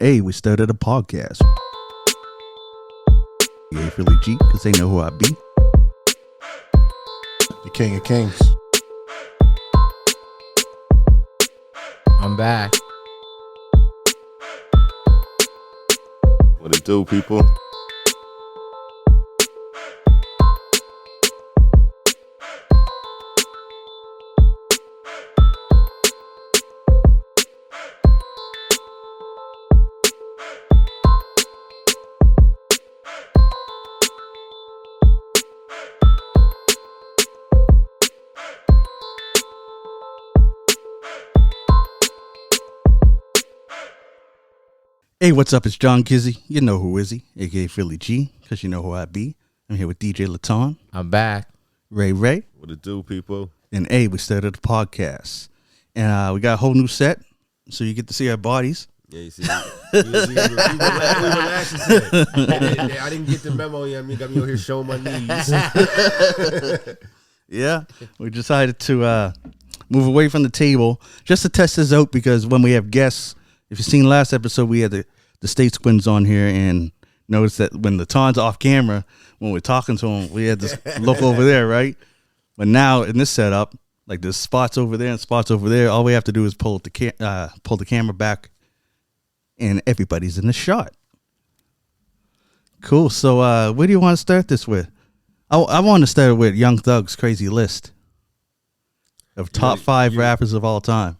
Hey, we started a podcast. Yeah, Philly G, because they know who I be. The King of Kings. I'm back. What it do, people? Hey, what's up? It's John Kizzy. You know who is he, aka Philly G, because you know who I be. I'm here with DJ Laton, I'm back. Ray, What it do, people? and hey, we started a podcast. And we got a whole new set, so you get to see our bodies. Yeah, you see, we relaxed. I didn't get the memo yet. I got me over here showing my knees. Yeah, we decided to move away from the table just to test this out, because when we have guests, if you've seen last episode, we had the State Squins on here, and notice that when the Laton's off camera, when we're talking to him, we had this look over there, right? But now in this setup, like there's spots over there and spots over there, all we have to do is pull the camera back, and everybody's in the shot. Cool. So where do you want to start this with? I want to start with Young Thug's crazy list of top 5 rappers of all time.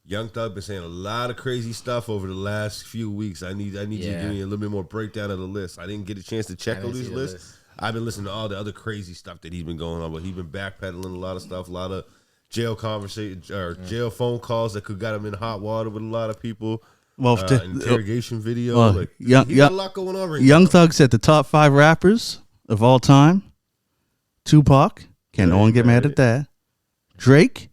Young Thug been saying a lot of crazy stuff over the last few weeks. I need you to give me a little bit more breakdown of the list. I didn't get a chance to check all these lists. I've been listening to all the other crazy stuff that he's been going on, but he's been backpedaling a lot of stuff, a lot of jail conversations or jail phone calls that could got him in hot water with a lot of people. Well, interrogation video. He got a lot going on right now. Young Thug said the top 5 rappers of all time: Tupac. Can't no one get mad at that. Drake.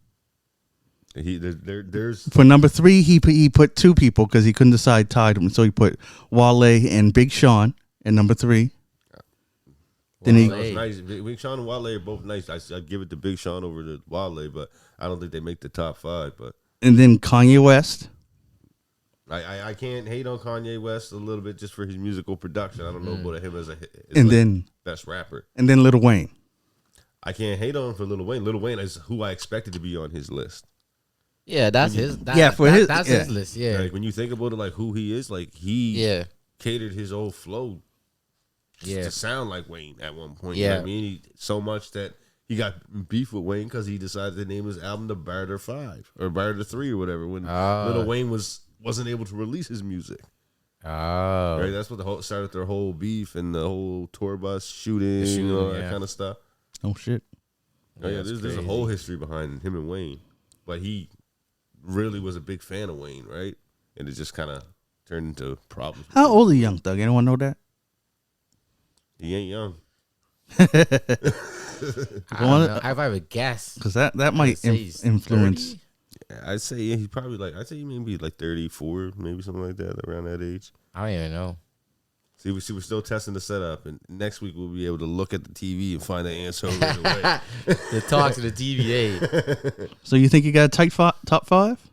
There's for number 3, he put 2 people because he couldn't decide, tied them. So he put Wale and Big Sean at number 3. Then he nice. Big Sean and Wale are both nice. I'd give it to Big Sean over to Wale, but I don't think they make the top 5. But and then Kanye West. I can't hate on Kanye West a little bit just for his musical production. I don't know about him as then best rapper. And then Lil Wayne. I can't hate on him for Lil Wayne. Lil Wayne is who I expected to be on his list. Yeah, that's his. That's his list. Yeah, like when you think about it, like who he is, like he catered his old flow to sound like Wayne at one point. Yeah, you know what I mean, so much that he got beef with Wayne because he decided to name his album the Barter 5 or Barter 3 or whatever. When Lil Wayne wasn't able to release his music. Oh, right. That's what started their whole beef and the whole tour bus shooting and all that kind of stuff. Oh shit. Oh yeah, there's a whole history behind him and Wayne, but he really was a big fan of Wayne, right? And it just kind of turned into problems. How old is Young Thug? Anyone know that? He ain't young. I don't know. I have a guess Because that might influence. 30? Yeah, I'd say he probably he maybe like 34, maybe something like that, around that age. I don't even know. See, we're still testing the setup, and next week we'll be able to look at the TV and find the answer right away. The talk to the TVA. So you think you got a tight top 5?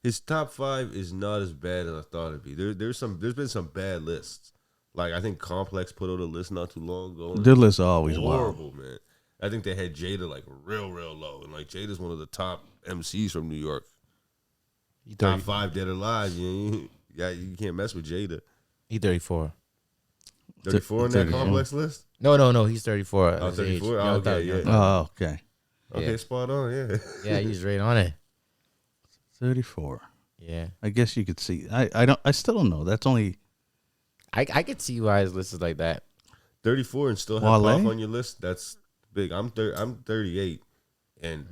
His top 5 is not as bad as I thought it'd be. There's been some bad lists. Like I think Complex put out a list not too long ago. Their lists are always horrible, wild. man. I think they had Jada like real low, and like Jada's one of the top MCs from New York. Top 5 dead or alive. You can't mess with Jada. He's 34. 34 on that Complex list? No, he's 34. Oh, 34? Oh, okay, yeah. Oh, okay. Okay, spot on, yeah. Yeah, he's right on it. 34. Yeah. I guess you could see. I still don't know. That's only. I could see why his list is like that. 34 and still have Puff on your list? That's big. I'm 38, and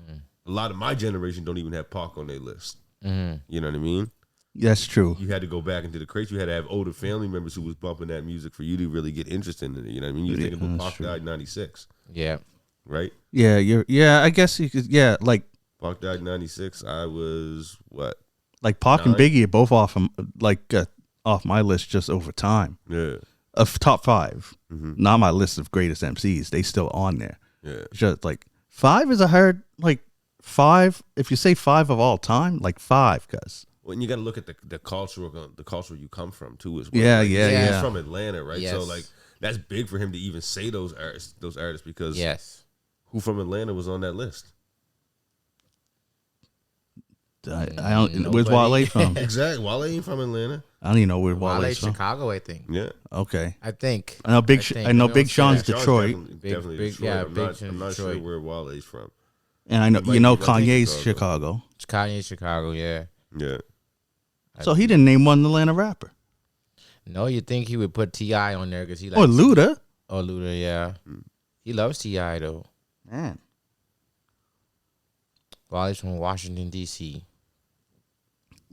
a lot of my generation don't even have Pac on their list. Mm-hmm. You know what I mean? That's true. You had to go back into the crates. You had to have older family members who was bumping that music for you to really get interested in it. You know what I mean? You're thinking about Pac died in 96. Yeah. Right? Yeah, I guess you could, like. Pac died in 96. I was, what? Like Pac and Biggie are both off my list just over time. Yeah. Of top 5. Mm-hmm. Not my list of greatest MCs. They still on there. Yeah. Just like 5 is a hard, like 5. If you say 5 of all time, like 5, cuz. when you got to look at the culture you come from too as well. Yeah, like, yeah. He's from Atlanta, right? Yes. So like that's big for him to even say those artists because who from Atlanta was on that list? I don't. Where's Wale from? Exactly. Wale ain't from Atlanta. I don't even know where Wale's from. Chicago, I think. Yeah. Okay. I think. I know Big Sean's Detroit. Definitely big, Detroit. yeah, I'm not sure where Wale's from. And I know Kanye's Chicago. Kanye's Chicago, yeah. Yeah. So he didn't name one Atlanta rapper. No, you think he would put T.I. on there because he likes... Or Luda. Oh, Luda, yeah. He loves T.I. though. Man. Wale's from Washington, D.C.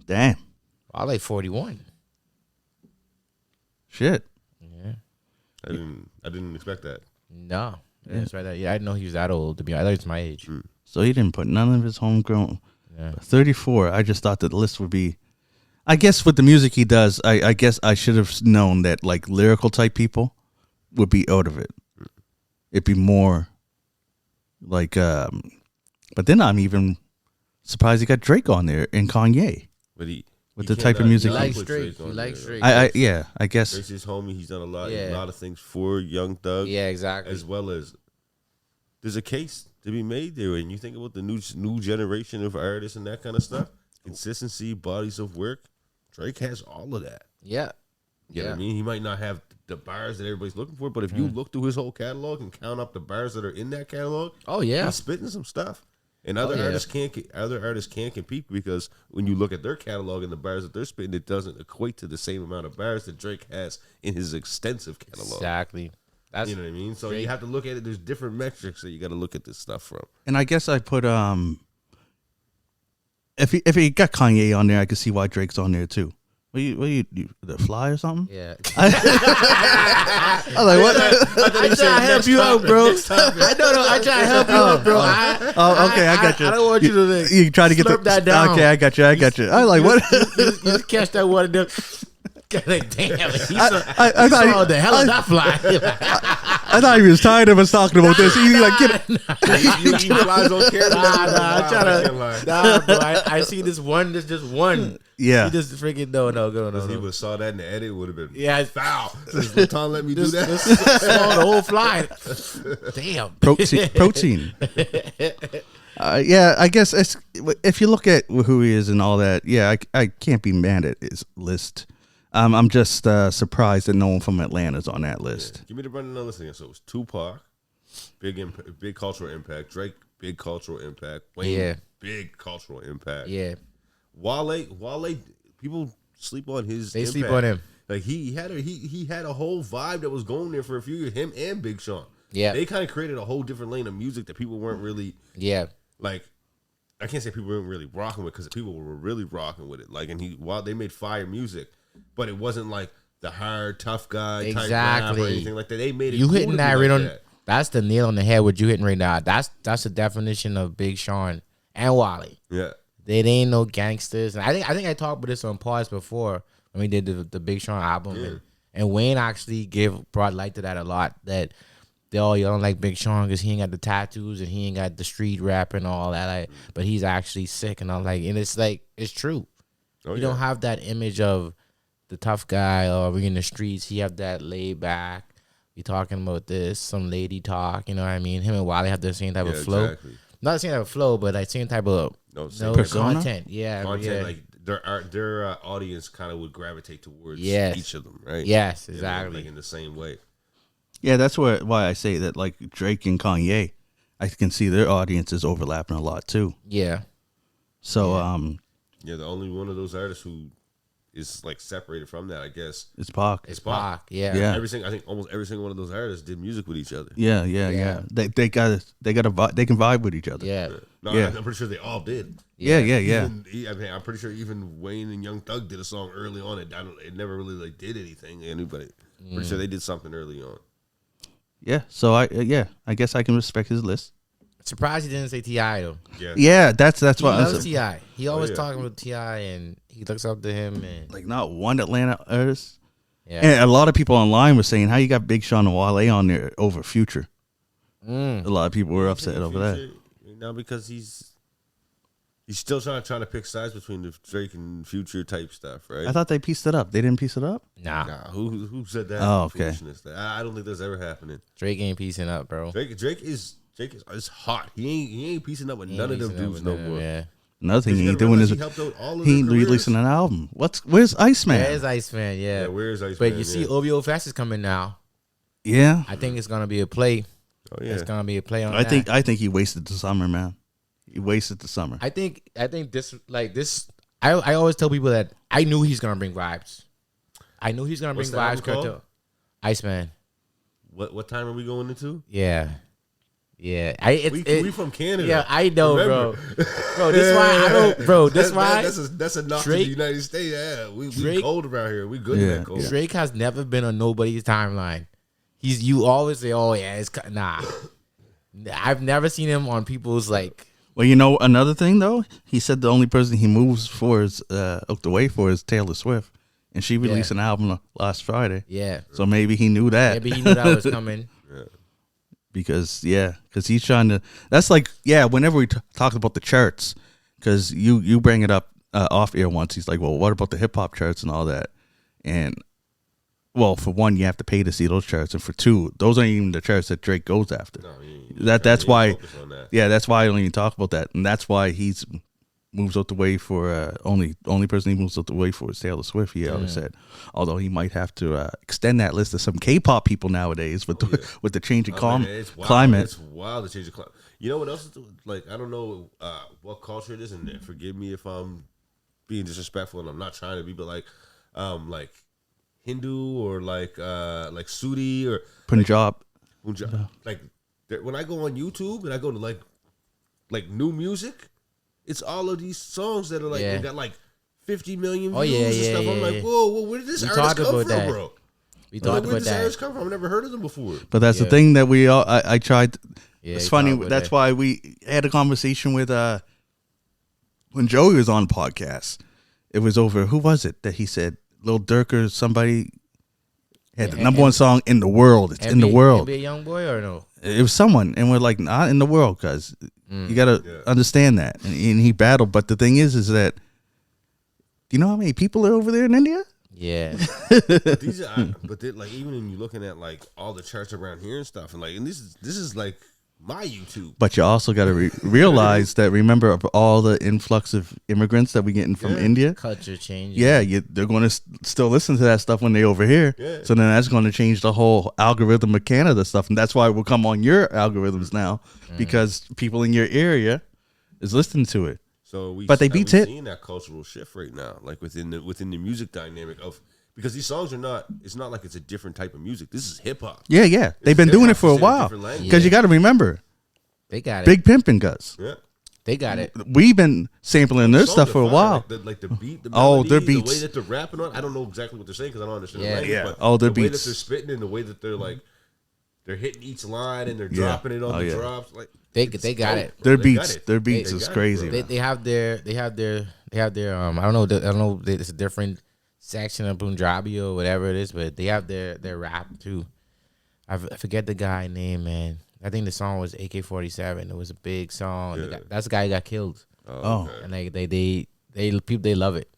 Damn. Wale 41. Shit. Yeah. I didn't expect that. No. That's right. Yeah, I didn't know he was that old to be honest. I thought he was my age. So he didn't put none of his homegrown. Yeah. 34. I just thought that the list would be. I guess with the music he does, I guess I should have known that like lyrical type people would be out of it. It'd be more like, but then I'm even surprised he got Drake on there and Kanye. But with the type of music he likes Drake. He likes Drake. I guess Drake's his homie. He's done a lot of things for Young Thug. Yeah, exactly. As well as there's a case to be made there, and you think about the new generation of artists and that kind of stuff. Consistency, bodies of work. Drake has all of that. Yeah. You know what I mean? He might not have the bars that everybody's looking for, but if you look through his whole catalog and count up the bars that are in that catalog, he's spitting some stuff. And other artists can't compete because when you look at their catalog and the bars that they're spitting, it doesn't equate to the same amount of bars that Drake has in his extensive catalog. Exactly. You know what I mean? So you have to look at it. There's different metrics that you got to look at this stuff from. And I guess I put if he got Kanye on there, I could see why Drake's on there too. What you the Fly or something? Yeah. I was like, what? I try to help you out, bro. I try to help you out, bro. Okay, I got you. I don't want you to you try to get that down. Okay, I got you. I was like, what? You just catch that one of them. Like, damn, I thought the hell of that fly. I thought he was tired of us talking about this. He like get it. You flies on camera. Nah, bro. I see this one. There's just one. Yeah. He just freaking no. He would saw that in the edit, would have been foul. Does Tom let me do that? Saw the whole fly. Damn. Protein. Yeah, I guess if you look at who he is and all that, yeah, I can't be mad at his list. I'm just surprised that no one from Atlanta's on that list. Yeah. Give me the running on list again. So it was Tupac, big cultural impact. Drake, big cultural impact. Wayne, big cultural impact. Yeah. Wale, people sleep on his. They impact. sleep on him. Like he had a whole vibe that was going there for a few years. Him and Big Sean. Yeah. They kind of created a whole different lane of music that people weren't really. Yeah. Like, I can't say people weren't really rocking with because people were really rocking with it. Like, and while they made fire music, but it wasn't like the hard tough guy type rap or anything like that. They made it. You cool hitting that like right on. that. That's the nail on the head. What you hitting right now? That's the definition of Big Sean and Wale. Yeah. They ain't no gangsters. And I think I talked about this on Pause before when we did the Big Sean album, and Wayne actually brought light to that a lot. That they all don't like Big Sean because he ain't got the tattoos and he ain't got the street rap and all that. Like, but he's actually sick, and I'm like, and it's like it's true. You don't have that image of the tough guy or we in the streets. He have that laid back. We talking about this, some lady talk. You know what I mean? Him and Wale have the same type of flow. Exactly. Not the same type of flow, but like same type of content. Yeah, like their audience kind of would gravitate towards each of them, right? Yes, exactly. Like in the same way. Yeah, that's why I say that like Drake and Kanye, I can see their audiences overlapping a lot too. Yeah. So the only one of those artists who is like separated from that, I guess, it's Pac. Yeah. I think almost every single one of those artists did music with each other. Yeah. They got they can vibe with each other. Yeah. I'm pretty sure they all did. Yeah. I'm pretty sure even Wayne and Young Thug did a song early on. It never really like did anything. Anybody, pretty sure they did something early on. Yeah. So I guess I can respect his list. Surprised he didn't say T.I. though. Yeah, that's why he loves T.I. He always talking about T.I. and he looks up to him and like not one Atlanta artist. Yeah. And a lot of people online were saying how you got Big Sean and Wale on there over Future. A lot of people were upset over that. No, because he's He's still trying to pick sides between the Drake and Future type stuff, right? I thought they pieced it up. They didn't piece it up? Nah. Who said that? Oh, okay. I don't think that's ever happening. Drake ain't piecing up, bro. Drake is hot. He ain't piecing up with none of them dudes no more. Yeah. Another thing he ain't doing is he ain't releasing an album. Where's Iceman? Where's Iceman? Yeah. Where's Iceman? But you see, OVO Fast is coming now. Yeah. I think it's gonna be a play. Oh yeah. It's gonna be a play on. I think he wasted the summer, man. He wasted the summer. I think this. I always tell people that I knew he's gonna bring vibes. I knew he's gonna bring vibes. Called? Iceman. What time are we going into? Yeah. Yeah, we from Canada. Yeah, I know, bro. Bro, this why I don't, bro. This why that's a knock to the United States. Yeah, we cold around here. We good in that cold. Drake has never been on nobody's timeline. You always say, oh yeah, it's nah. I've never seen him on people's like. Well, you know another thing though. He said the only person he moves for is the way for is Taylor Swift, and she released an album last Friday. Yeah, so maybe he knew that. Maybe he knew that was coming. Yeah. Because he's trying to. That's like whenever we talk about the charts, because you bring it up off air once. He's like, well, what about the hip hop charts and all that? And well, for one, you have to pay to see those charts, and for two, those aren't even the charts that Drake goes after. No, that's why. That's why I don't even talk about that, and that's why he's moves out the way for only person he moves out the way for is Taylor Swift. He always said, although he might have to extend that list to some K-pop people nowadays with the changing climate. It's wild to change the climate. You know what else? Like I don't know what culture it is, and forgive me if I'm being disrespectful, and I'm not trying to be, but like Hindu or like Sudi or Punjab. Like when I go on YouTube and I go to like new music. It's all of these songs that are like they got like 50 million views and stuff. I'm like, whoa, where did this artist come from, bro? We talked about that. Where did this artist come from? I've never heard of them before. But that's the thing that we all. I tried. It's funny. That's why we had a conversation with when Joey was on the podcast. It was over. Who was it that he said Lil Durk or somebody had the number one song in the world? It's in the world. Be a young boy or no? It was someone, and we're like, not in the world, because you got to understand that. And he battled, but the thing is that, do you know how many people are over there in India? Yeah. But like even when you're looking at like all the charts around here and stuff, and this is like my YouTube. But you also got to realize that, remember, of all the influx of immigrants that we getting from India, culture change. Yeah, they're going to still listen to that stuff when they over here. Yeah. So then that's going to change the whole algorithm of Canada stuff, and that's why we'll come on your algorithms now because people in your area is listening to it. So they beat it. Seeing that cultural shift right now, like within the music dynamic of. Because these songs it's not like it's a different type of music. This is hip hop. Yeah. They've been doing it for a while. Because you got to remember, they got it. Big Pimpin' Gus. Yeah. They got it. We've been sampling their stuff for a while. Like the beat, the melody, their beats. The way that they're rapping on. I don't know exactly what they're saying because I don't understand the language. Yeah. But their the way beats. that they're spitting and the way that they're hitting each line and they're dropping it on the drops. Like they got it. Their beats is crazy. They have their I don't know. It's a different section of Punjabi or whatever it is, but they have their rap too. I forget the guy name, man. I think the song was AK-47. It was a big song. Yeah. That's the guy who got killed. Oh, okay. And they love it.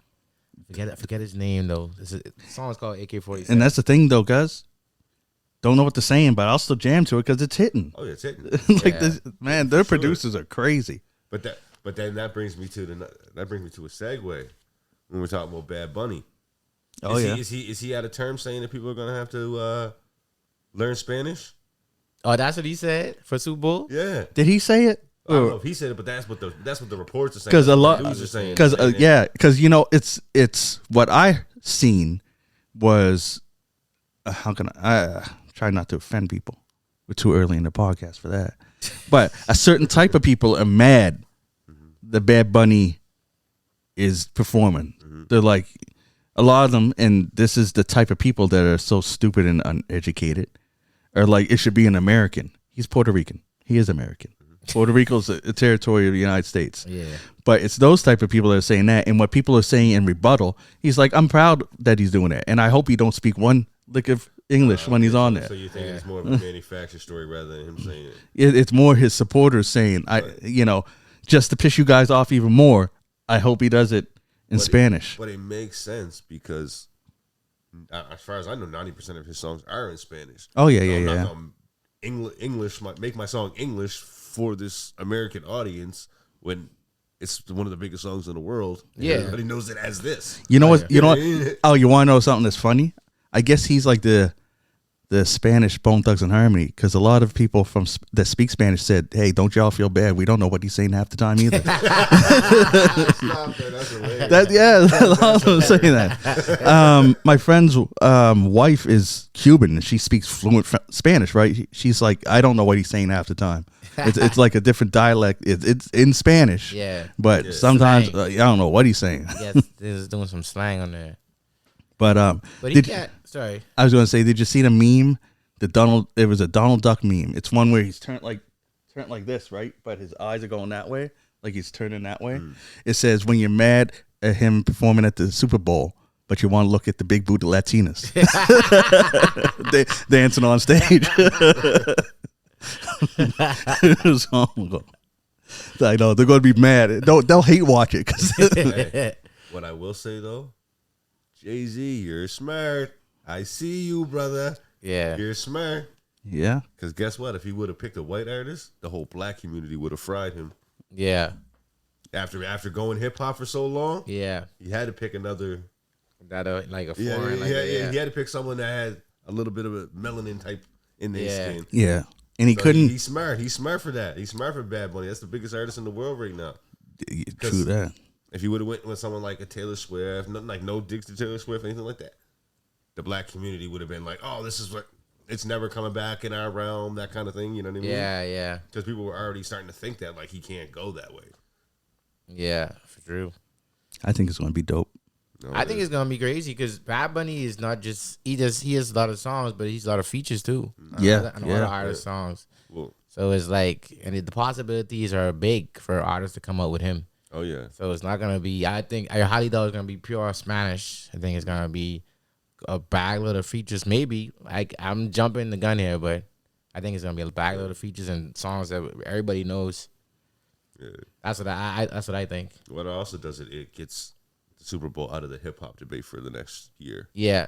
Forget his name though. The song is called AK-47. And that's the thing though, guys. Don't know what they're saying, but I'll still jam to it because it's hitting. Oh yeah, it's hitting. This, man, their producers are crazy. But then that brings me to a segue when we're talking about Bad Bunny. Is he out of term saying that people are gonna have to learn Spanish? Oh, that's what he said for Super Bowl. Yeah, did he say it? I don't know if he said it, but that's what the reports are saying. Because a lot, because it's what I seen was how can I try not to offend people? We're too early in the podcast for that. But a certain type of people are mad that Bad Bunny is performing. They're like. A lot of them, and this is the type of people that are so stupid and uneducated, are like, it should be an American. He's Puerto Rican. He is American. Puerto Rico's a territory of the United States. Yeah. But it's those type of people that are saying that, and what people are saying in rebuttal, he's like, I'm proud that he's doing that, and I hope he don't speak one lick of English when he's on there. So you think it's more of a manufactured story rather than him saying it? It's more his supporters saying, just to piss you guys off even more, I hope he does it in Spanish. But it makes sense because, as far as I know, 90% of his songs are in Spanish. Oh yeah. English make my song English for this American audience when it's one of the biggest songs in the world. Yeah, everybody knows it as this. You know what? You know what? Oh, you want to know something that's funny? I guess he's like the Spanish Bone Thugs and Harmony, because a lot of people that speak Spanish said, "Hey, don't y'all feel bad? We don't know what he's saying half the time either." Stop that. That's hilarious. A lot of them saying that. My friend's wife is Cuban and she speaks fluent Spanish. Right? She's like, I don't know what he's saying half the time. It's like a different dialect. It's in Spanish. Yeah. But sometimes I don't know what he's saying. Yes, he's doing some slang on there. But he can't. Sorry, I was going to say, did you see the meme? It was a Donald Duck meme. It's one where he's turned like this, right? But his eyes are going that way, like he's turning that way. It says, when you're mad at him performing at the Super Bowl, but you want to look at the big booty Latinas dancing on stage. I know they're going to be mad. They'll hate watch it. Hey, what I will say though, Jay-Z, you're smart. I see you, brother. Yeah. You're smart. Yeah. Because guess what? If he would have picked a white artist, the whole black community would have fried him. Yeah. After going hip hop for so long, yeah, he had to pick another. Like a foreign. He had to pick someone that had a little bit of a melanin type in their skin. Yeah. And he couldn't. He's smart. He's smart for that. He's smart for Bad Bunny. That's the biggest artist in the world right now. True that. If he would have went with someone like a Taylor Swift, nothing like no digs to Taylor Swift, anything like that, the black community would have been like, "Oh, this is what it's never coming back in our realm," that kind of thing. You know what I mean? Yeah. Because people were already starting to think that like he can't go that way. Yeah, for true. I think it's going to be dope. No, I think it's gonna be crazy because Bad Bunny is not just he has a lot of songs, but he's a lot of features too. Yeah, and a lot of artist songs. Well, so it's like, and the possibilities are big for artists to come up with him. Oh yeah. So it's not gonna be. I highly doubt it's gonna be pure Spanish. I think it's gonna be a bagload of features. Maybe I'm jumping the gun here, but I think it's gonna be a bagload of features and songs that everybody knows. Yeah. That's what I think. What it also does it gets the Super Bowl out of the hip hop debate for the next year. Yeah.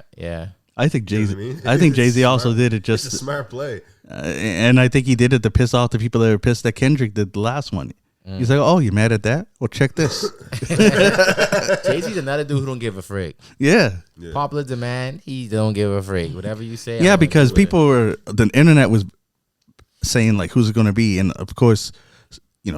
I think Jay-Z. You know what I mean? I think Jay-Z also did it just. It's a smart play, and I think he did it to piss off the people that were pissed that Kendrick did the last one. He's like, "Oh, you mad at that? Well, check this." Jay-Z's another dude who don't give a frick. Yeah. Popular demand, he don't give a frick. Whatever you say. Yeah, because the internet was saying like, who's it going to be, and of course,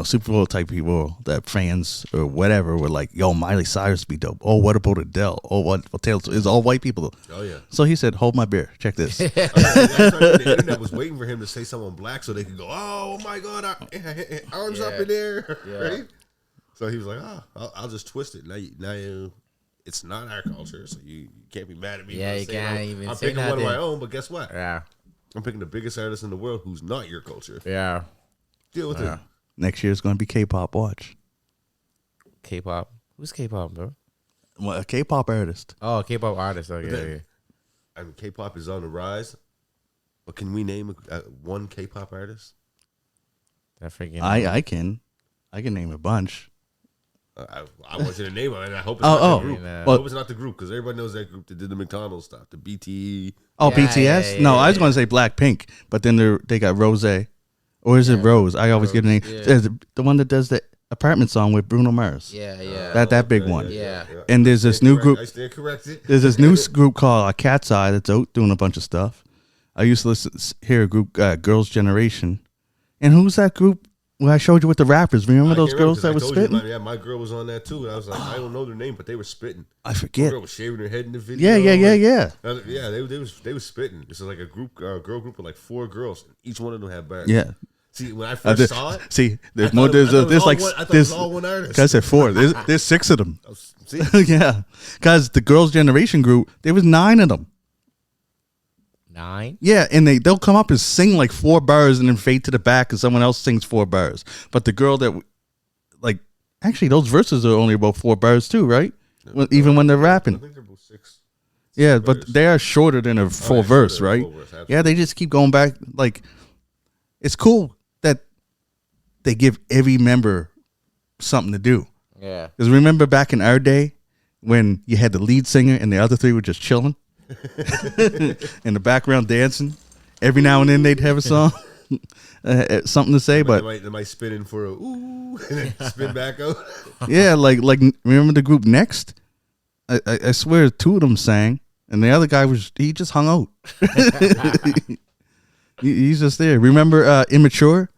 Super Bowl type people, that fans or whatever, were like, "Yo, Miley Cyrus be dope. Oh, what about Adele? Oh, what Taylor? It's all white people." Oh yeah. So he said, "Hold my beer. Check this." The internet was waiting for him to say someone black so they could go, "Oh my God, arms up in there," right? So he was like, "Oh, I'll just twist it." Now it's not our culture, so you can't be mad at me. Yeah, you can't even. I'm say picking nothing. one of my own, but guess what? Yeah, I'm picking the biggest artist in the world who's not your culture. Yeah, deal with it. Next year is going to be K-pop. Watch. K-pop. Who's K-pop, bro? Well, a K-pop artist. Oh, a K-pop artist. Okay. Then, I mean, K-pop is on the rise, but can we name one K-pop artist? I can name a bunch. I want you to name them, and I hope it's not the group. I Well, hope it's not the group, because everybody knows that group that did the McDonald's stuff, the BT. Oh, BTS? No, I was going to say Blackpink, but then they got Rose. Or is it Rose? I always get the name. Yeah. The one that does the apartment song with Bruno Mars. Yeah. That big one. Yeah. And there's this new group. I stand corrected. There's this new group called Cat's Eye that's out doing a bunch of stuff. I used to hear a group, Girls' Generation. And who's that group where I showed you with the rappers? Remember those girls that were spitting? My girl was on that too. I was like, I don't know their name, but they were spitting. I forget. The girl was shaving her head in the video. Yeah. Yeah, they was spitting. This is like a girl group of like 4 girls. And each one of them had bars. Yeah. See, when I first saw it, there's more. There's like there's all one artist. I said 4. There's 6 of them. See? Yeah, because the Girls' Generation group, there was 9 of them. 9? Yeah, and they'll come up and sing like 4 bars and then fade to the back and someone else sings 4 bars. But the girl that, like, actually those verses are only about 4 bars too, right? Even when they're rapping. I think they're about 6. Yeah, but they are shorter than a full verse, right? Yeah, they just keep going back. Like, it's cool that they give every member something to do. Yeah. Because remember back in our day when you had the lead singer and the other three were just chilling in the background dancing. Every now and then they'd have a song, something to say, but they might spin in for a ooh and then spin back out. yeah, like remember the group Next? I swear 2 of them sang, and the other guy he just hung out. He's just there. Remember Immature?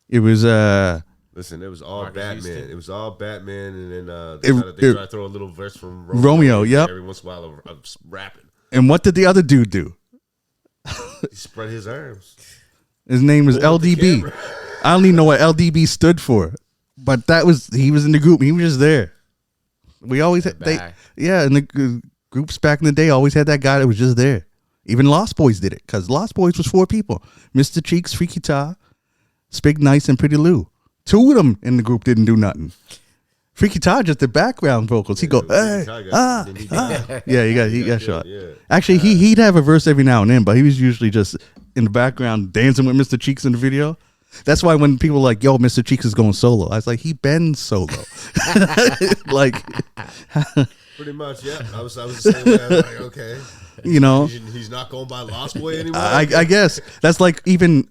It was Listen, it was all Marcus Batman. Houston. It was all Batman, and then They try to throw a little verse from Romeo, yep. Every once in a while, I'm rapping. And what did the other dude do? He spread his arms. His name was Hold the LDB. camera. I don't even know what LDB stood for, but he was in the group. He was just there. We always had in the groups back in the day always had that guy that was just there. Even Lost Boys did it because Lost Boys was 4 people: Mr. Cheeks, Freaky Ta, Spig Nice, and Pretty Lou. 2 of them in the group didn't do nothing. Freaky Ta just the background vocals. He go, hey, yeah, he got shot. Yeah. Actually, he'd have a verse every now and then, but he was usually just in the background dancing with Mr. Cheeks in the video. That's why when people are like, yo, Mr. Cheeks is going solo, I was like, he been solo. Like, Pretty much, yeah. I was the same way. I was like, okay. You know, he's not going by Lost Boy anymore. I guess that's like even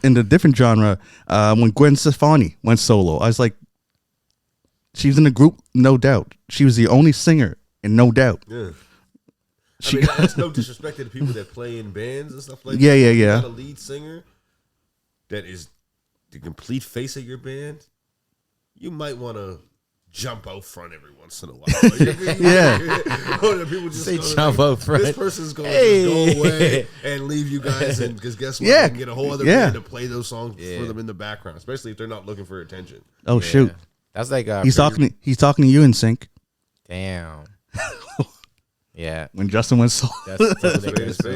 in the different genre when Gwen Stefani went solo. I was like, she was in the group, no doubt. She was the only singer, and no doubt. Yeah. I mean, that's no disrespect to the people that play in bands and stuff like that. Yeah. You got a lead singer that is the complete face of your band. You might want to jump out front every once in a while. Like, Yeah. People just Say jump out front. This person's going to go away and leave you guys, and because guess what? Yeah. They can get a whole other band to play those songs for them in the background, especially if they're not looking for attention. Oh shoot, That's like he's talking to you in sync. Damn. Yeah. When Justin went solo. That's totally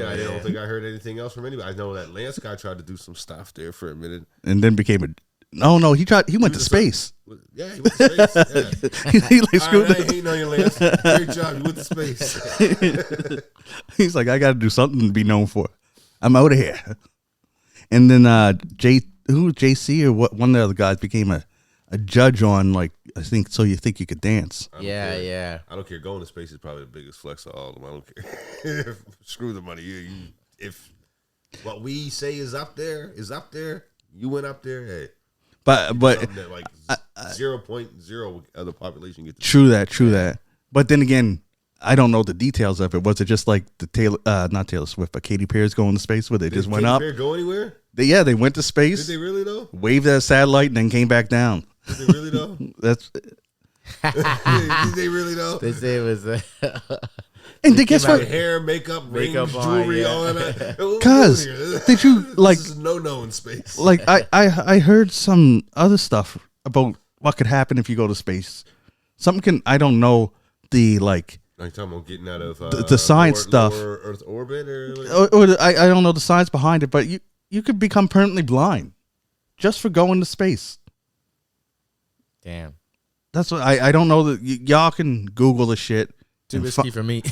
I good. don't think I heard anything else from anybody. I know that Lance guy tried to do some stuff there for a minute, And then became a. No, he went to space. Yeah, he went to space. Yeah. He like screwed I ain't hating on you, Lance. Great job. You went to space. He's like, I got to do something to be known for. I'm out of here. And then JC or what? One of the other guys became a judge on like I think So You Think You Could Dance. Yeah. I don't care. Going to space is probably the biggest flex of all of them. I don't care. Screw the money. If what we say is up there, you went up there. Hey, but that like 0.0 of the population get to true that. But then again, I don't know the details of it. Was it just like the not Taylor Swift, but Katy Perry's going to space where they just went up? Did Katy Perry go anywhere? They went to space. Did they really though? Waved at a satellite and then came back down. Did they really though? That's. Did they really though? They say it was. And then guess what? Hair, makeup, rings, on, jewelry, yeah. all that. Cause did you like? This is no in space. Like I heard some other stuff about what could happen if you go to space. Something I don't know the like. Are you talking about getting out of the science stuff, lower Earth orbit, I don't know the science behind it, but you could become permanently blind just for going to space. Damn. That's what I don't know that y'all can Google the shit. Too risky for me.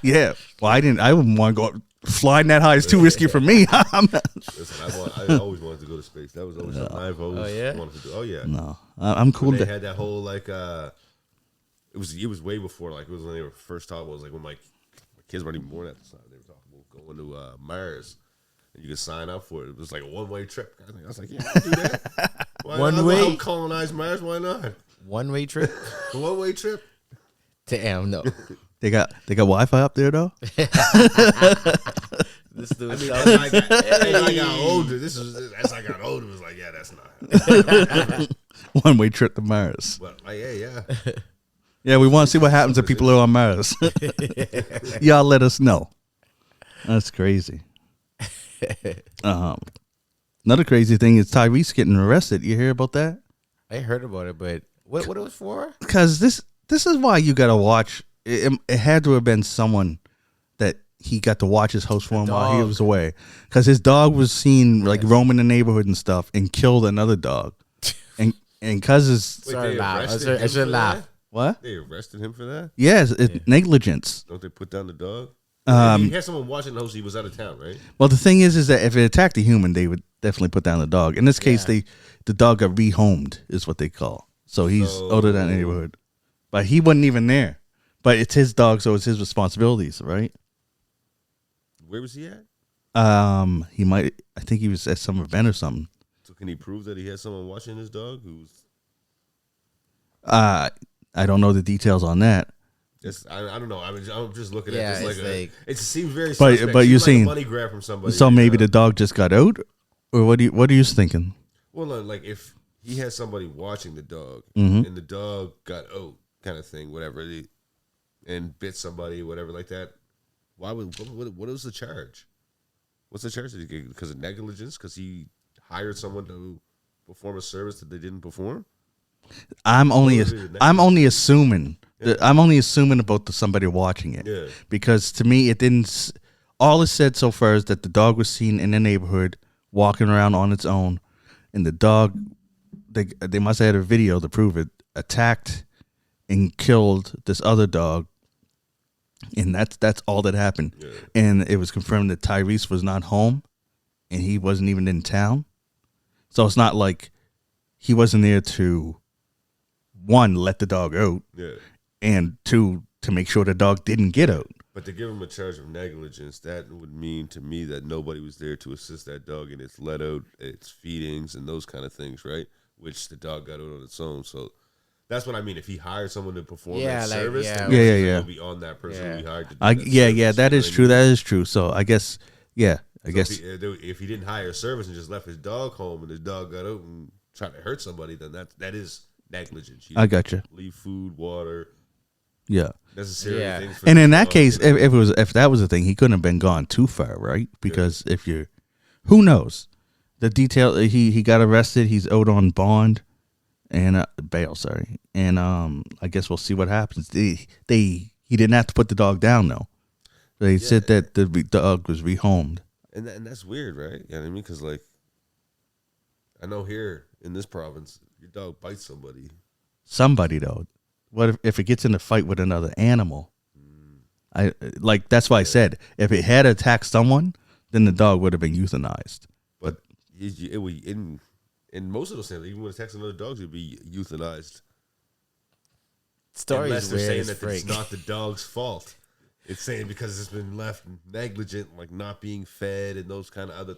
Yeah. Well, I wouldn't want to go flying that high. Is too risky for me. Listen, I always wanted to go to space. That was always something I've always wanted to do. Oh yeah. No, I'm cool. They had that whole like it was way before, like it was when they were first talking. It was like when my kids weren't even born at the time. They were talking about going to Mars, and you could sign up for it. It was like a one-way trip. I was like, yeah, I'll do that. One way? I'll colonize Mars. Why not? One-way trip? A one-way trip. Damn, no. They got Wi-Fi up there though. This dude. As I got older, it was like, yeah, that's not. One-way trip to Mars. But yeah. Yeah, we want to see what happens if people are on Mars. Y'all let us know. That's crazy. Another crazy thing is Tyrese getting arrested. You hear about that? I heard about it, but what it was for? Because this is why you got to watch. It had to have been someone that he got to watch his host for him while he was away. Because his dog was seen like roaming the neighborhood and stuff and killed another dog. And because his... Sorry, I should laugh. What? They arrested him for that? Yes, negligence. Don't they put down the dog? He had someone watching the host. He was out of town, right? Well, the thing is that if it attacked a human, they would definitely put down the dog. In this case, the dog got rehomed, is what they call. So he's owed to that neighborhood. But he wasn't even there. But it's his dog, so it's his responsibilities, right? Where was he at? He might. I think he was at some event or something. So can he prove that he had someone watching his dog? Who's? I don't know the details on that. I don't know. I'm just looking at this like it seems very. But you're saying money grab from somebody. So maybe the dog just got out, or what are you thinking? Well, like if he has somebody watching the dog Mm-hmm. and the dog got out, kind of thing, whatever, and bit somebody, whatever, like that. Why would what was the charge? What's the charge? Did he get because of negligence? Because he hired someone to perform a service that they didn't perform? I'm only assuming. Yeah. I'm only assuming about somebody watching it. Yeah. Because to me, it didn't. All it said so far is that the dog was seen in the neighborhood walking around on its own, and the dog, they must have had a video to prove it, attacked and killed this other dog, and that's all that happened. Yeah. And it was confirmed that Tyrese was not home, and he wasn't even in town, so it's not like he wasn't there to, one, let the dog out, and two, to make sure the dog didn't get out. But to give him a charge of negligence, that would mean to me that nobody was there to assist that dog in its let out, its feedings, and those kind of things, right? Which the dog got out on its own. So that's what I mean. If he hired someone to perform that service, then it'll be on that person we hired to do that service, that is true. That is true. So I guess, if he didn't hire a service and just left his dog home and his dog got out and tried to hurt somebody, then that is negligence. I got you. Leave food, water. Yeah. Necessary things. And in that case, if that was the thing, he couldn't have been gone too far, right? Because who knows? The detail, he got arrested. He's out on bond and bail. Sorry, and I guess we'll see what happens. He didn't have to put the dog down though. They said that the dog was rehomed. And that's weird, right? You know what I mean? Because like, I know here in this province, your dog bites somebody. Somebody though. What if it gets in a fight with another animal? That's why I said if it had attacked someone, then the dog would have been euthanized. But it would in most of those things, even when it attacks another dog, it'd be euthanized. Unless they're saying that it's not the dog's fault. It's saying because it's been left negligent, like not being fed and those kind of other.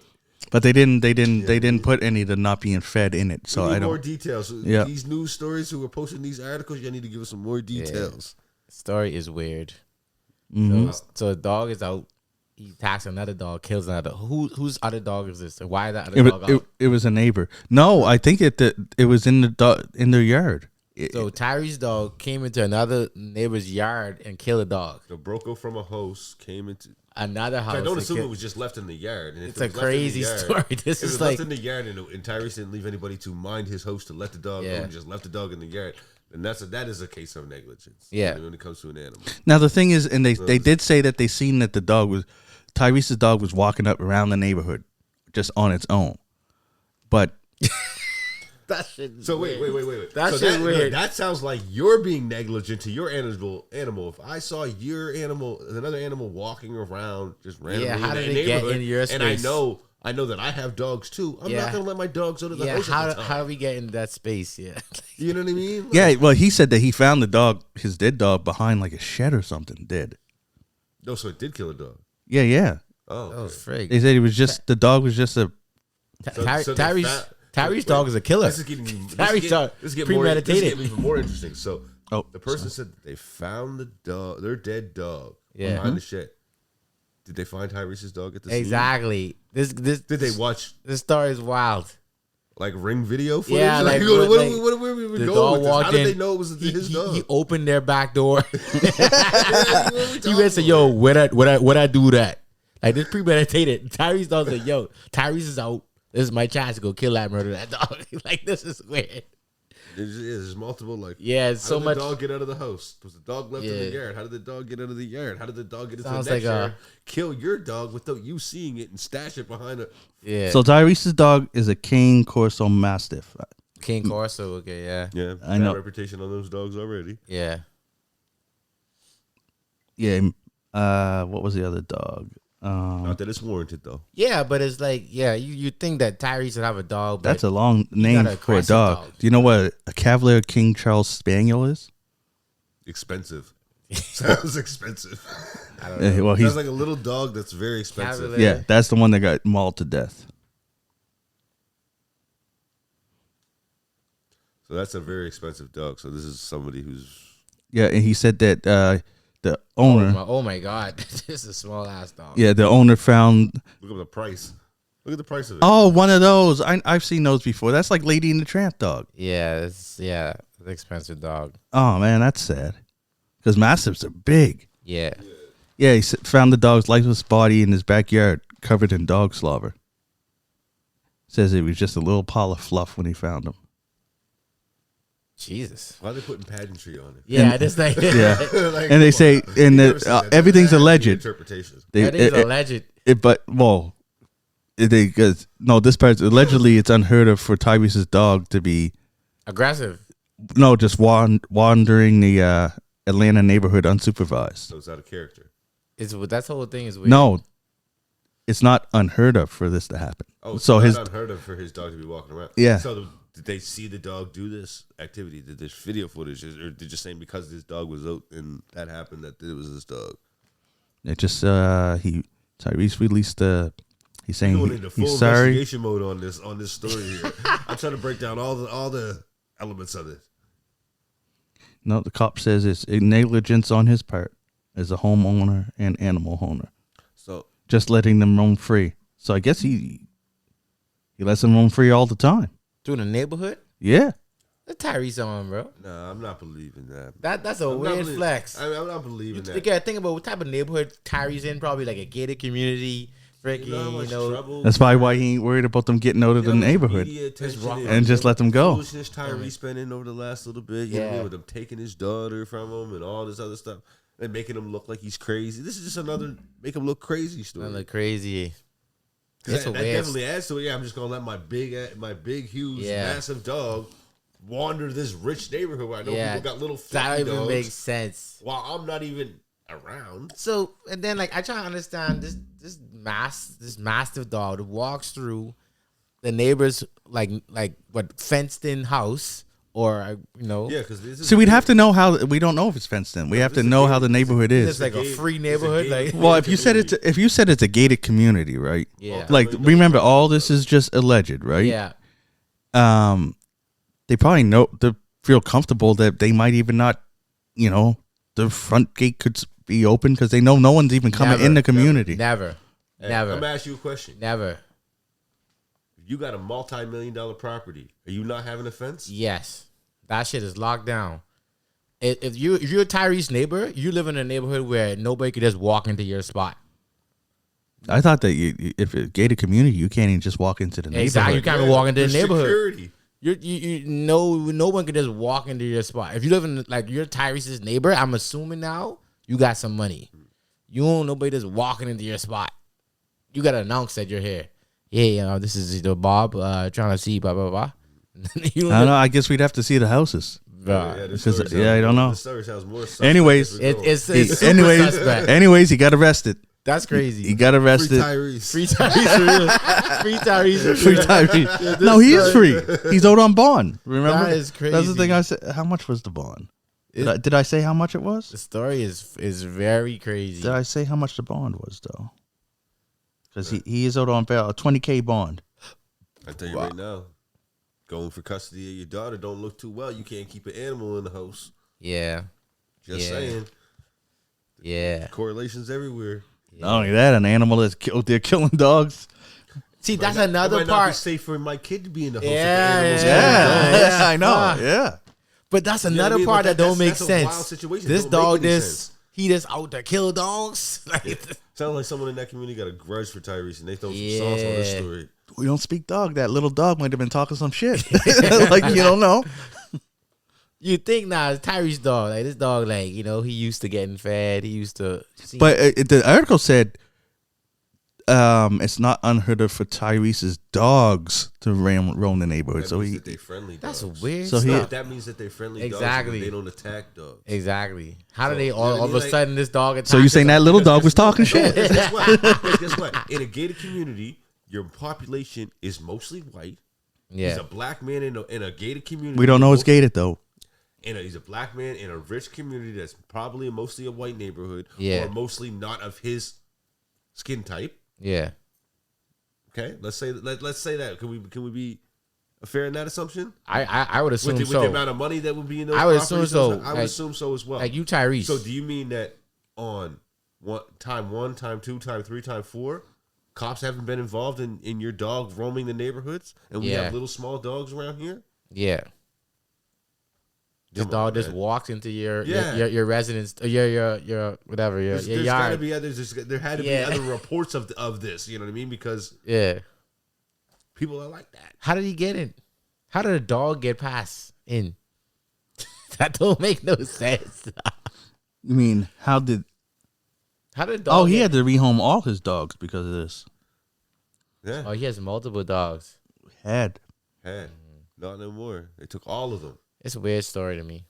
But they didn't put any of the not being fed in it. So I don't. More details. Yeah. These news stories who are posting these articles, you need to give us some more details. Yeah. Story is weird. Mm-hmm. So a dog is out. He attacks another dog, kills another. Whose other dog is this? And why that other dog out? It was a neighbor. No, I think it was in their yard. So Tyrese's dog came into another neighbor's yard and killed a dog. The broker from a house came into another house. I don't assume it was just left in the yard. And it's a crazy story. This is like left in the yard, and Tyrese didn't leave anybody to mind his host to let the dog go, and just left the dog in the yard. And that is a case of negligence. Yeah, when it comes to an animal. Now the thing is, and they did say that they seen that Tyrese's dog was walking up around the neighborhood just on its own, but. That shit. So wait. Weird. That sounds like you're being negligent to your animal. If I saw another animal walking around just randomly how in did the it get neighborhood, in your space? And I know that I have dogs too. I'm not gonna let my dogs out of the house. How do we get in that space? Yeah, you know what I mean? Like, yeah. Well, he said that he found the dog, his dead dog, behind like a shed or something. Dead. No, so it did kill a dog. Yeah. Oh, frig. They said the dog was just a. Tyrese's dog is a killer. This is getting premeditated. This is getting even more interesting. So the person said that they found their dead dog behind the shed. Did they find Tyrese's dog at the scene? Exactly. This did they watch? This story is wild. Like Ring video footage? Yeah, like where we the go dog with this? walked How did in, they know it was his dog? He opened their back door. He went to, yo, what I do that? Like, this premeditated. Tyrese dog said, yo, Tyrese is out. This is my chance to go kill that, murder that dog. Like, this is weird. There's multiple, like, it's so much. How did the dog get out of the house? Was the dog left in the yard? How did the dog get out of the yard? How did the dog get into the next yard? Kill your dog without you seeing it and stash it behind a... Yeah. So Tyrese's dog is a Cane Corso Mastiff. Cane Corso, okay, yeah. Yeah, I know. Reputation on those dogs already. Yeah. Yeah. What was the other dog? Not that it's warranted though. Yeah, but it's like, yeah, you think that Tyrese would have a dog. But That's a long name got a for a aggressive dog. dog. Do you know what a Cavalier King Charles Spaniel is? Expensive. Sounds expensive. I don't know. Well, Sounds he's like a little dog that's very expensive. Cavalier. yeah, that's the one that got mauled to death. So that's a very expensive dog. So this is somebody who's Yeah, and he said that the owner, Oh my God, this is a small ass dog. yeah, the owner found. look at the price. Look at the price of it. Oh, one of those. I've seen those before. That's like Lady and the Tramp dog. It's an expensive dog. Oh man, that's sad. Because mastiffs are big. Yeah. Yeah, he found the dog's lifeless body in his backyard, covered in dog slobber. Says it was just a little pile of fluff when he found him. Jesus. Why are they putting pageantry on it? Yeah, this like Yeah, Like, and they come say, on. and You never seen that. everything's That's alleged. interpretations. They, everything's alleged. but well, because no, this part allegedly it's unheard of for Tyrese's dog to be Aggressive. just wandering the Atlanta neighborhood unsupervised. So it's out of character. That's the whole thing is weird. No, it's not unheard of for this to happen. Oh, so it's his not unheard of for his dog to be walking around. Yeah. So did they see the dog do this activity? Did this video footage, or did just saying because this dog was out and that happened that it was his dog? it just Tyrese released he's saying Going into full he's sorry. investigation mode on this story here. I'm trying to break down all the elements of this. No, the cop says it's negligence on his part as a homeowner and animal owner, So just letting them roam free. So I guess he lets them roam free all the time. Through the neighborhood? Yeah. That's Tyrese on, bro. nah, I'm not believing that. That's a I'm not weird believe- flex. I'm not believing You that. gotta think about what type of neighborhood Tyrese in. Probably like a gated community. Freaking, You know how much trouble. That's probably why he ain't worried about them getting out of the You know how much neighborhood media attention rock- and just let them go. Foolishness Tyrese been in over the last little bit. You know what I mean? Yeah. With them taking his daughter from him and all this other stuff and making him look like he's crazy. This is just another make him look crazy story. That look crazy. 'Cause It's that, a that weird. definitely adds to it. Yeah, I'm just gonna let my big, huge, Yeah. massive dog wander this rich neighborhood where I know Yeah. people got little That fluffy even dogs makes sense. while I'm not even around. So and then like I try to understand this mastiff dog that walks through the neighbor's like what fenced in house or Yeah, because this is See, we'd have to know how. We don't know if it's fenced in. We have to know how the neighborhood it's is. like a free neighborhood. Like Well, if you said it's a gated community, right? yeah, Like, remember, all this is just alleged, right? yeah, They probably they feel comfortable that they might even not, the front gate could be open because they know no one's even coming Never, in the community. never, Hey, never, I'm gonna ask you a question. never. You got a multi-million-dollar property. Are you not having a fence? Yes, that shit is locked down. If you're a Tyrese neighbor, you live in a neighborhood where nobody could just walk into your spot. I thought that if it's a gated community, you can't even just walk into the neighborhood. Exactly, you can't even walk into the There's neighborhood. security. No one can just walk into your spot. If you live in like you're Tyrese's neighbor, I'm assuming now you got some money. You don't nobody just walking into your spot. You gotta announce that you're here. Yeah, this is the Bob trying to see blah blah blah. You I don't know. I guess we'd have to see the houses. This Because- story sounds yeah, I don't more- know. This story sounds more suspect Anyways, as we go. It's super anyways, suspect. anyways, he got arrested. That's crazy. He got Free arrested. Tyrese. Free Tyrese for real. Free Tyrese for Free real. Tyrese. No, he is free. He's out on bond. Remember? That is That's the thing crazy. I said. How much was the bond? Did I say how much it was? The story is very crazy. Did I say how much the bond was though? Because he is out on bail, a $20,000 bond. I tell you right now, going for custody of your daughter don't look too well. You can't keep an animal in the house. Yeah. Just Yeah. saying. Yeah. Correlations everywhere. Not only that, an animal that's killed. They're killing dogs. See, that's It another might not be part. safe for my kid to be in the house. Yeah, if the animal's yeah. killing dogs. I know. Fuck. Yeah. But that's You know what I another mean? part But that don't make that's a wild sense. situation. This Don't make dog, any sense. he just out to kill dogs. Like, Sounds like someone in that community got a grudge for Tyrese and they throw some sauce on this Yeah. story. We don't speak dog. That little dog might have been talking some shit. Like, you don't know. you think nah, it's Tyrese dog. Like this dog, like he used to getting fed. He used to. But the article said it's not unheard of for Tyrese's dogs to roam the neighborhood. That So means he, that they friendly That's dogs. weird. So stuff. he- That means that they're friendly Exactly. dogs and they don't attack dogs. Exactly. How do So, they you know all what I of a mean? Like- sudden this dog attacks? so you saying that little dog was talking No, shit? because guess what? Because guess what? In a gated community, your population is mostly white. He's Yeah. a black man in a gated community. We don't know it's gated though. He's a black man in a rich community that's probably mostly a white neighborhood. Yeah. Or mostly not of his skin type. Yeah. Okay, let's say that. Can we be fair in that assumption? I would assume With so. the amount of money that would be in those I would properties, assume so. I would assume so as well. Like you, Tyrese. So do you mean that on time 2, time 3, time 4, cops haven't been involved in your dog roaming the neighborhoods, and we Yeah. have little small dogs around here? Yeah. This Come dog on, just man. walks into your Yeah. your residence, your whatever your There's got to yard. be others. There had to Yeah. be other reports of this. You know what I mean? Because Yeah. people are like that. How did he get in? How did a dog get past in? That don't make no sense. You mean how did? How did a dog? Oh, he get- had to rehome all his dogs because of this. Yeah, Oh, he has multiple dogs. Had not no more. They took all of them. It's a weird story to me.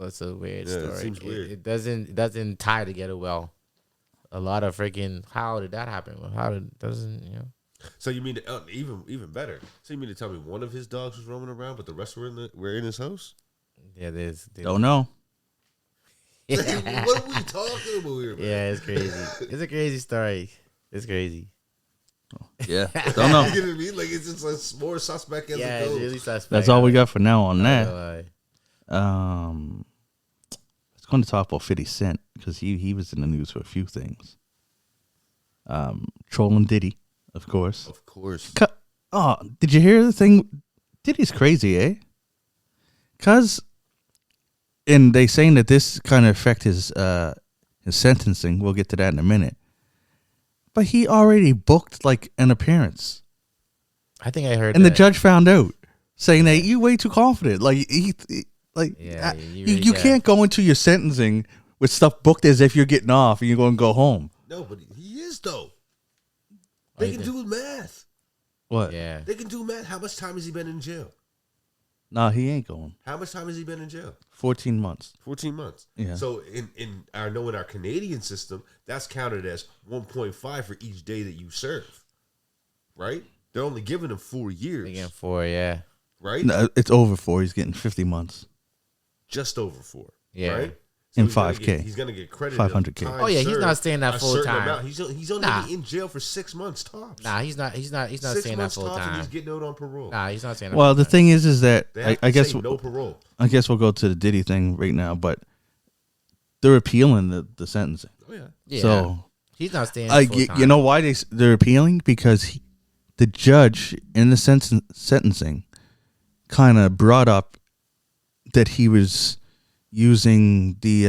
It's a weird Yeah, it story. seems weird. It doesn't tie together well. A lot of freaking. How did that happen? How did doesn't you know? So you mean to, even better? So you mean to tell me one of his dogs was roaming around, but the rest were in his house? Yeah, there's. don't know. What are we talking about here, man? Yeah, it's crazy. It's a crazy story. It's crazy. Yeah, don't know. You know what I mean? Like it's just more suspect as Yeah, it it's goes. really suspect. That's all we got for now on Not that. gonna lie. Let's going to talk about 50 Cent because he was in the news for a few things. Trolling Diddy, of course. Of course. Oh, did you hear the thing? Diddy's crazy, eh? And they saying that this kind of affect his sentencing. We'll get to that in a minute. But he already booked like an appearance, I think I heard. and the that. judge found out, saying that you way too confident. Like Yeah, you really can't go into your sentencing with stuff booked as if you're getting off and you're going to go home. No, but he is though. They can do math. What? Yeah. They can do math. How much time has he been in jail? No, he ain't going. How much time has he been in jail? 14 months. 14 months. Yeah. So in our Canadian system, that's counted as 1.5 for each day that you serve. Right? They're only giving him 4 years. Again, 4. Yeah. Right? No, it's over 4. He's getting 50 months. Just over 4. Yeah. Right? In he's gonna 5K. get- He's going to get credit. 500K. Oh, yeah, he's not staying that full time. He's only Nah. in jail for 6 months tops. Nah, he's not 6 staying that months full tops, and time. he's getting out on parole. Nah, he's not staying. That Well, full the time. thing is that They have I to guess say no parole. I guess we'll go to the Diddy thing right now, but they're appealing the sentencing. Oh yeah. Yeah. So He's not staying. I, full time. you know why they're appealing? Because the judge in the sentencing kind of brought up that he was using the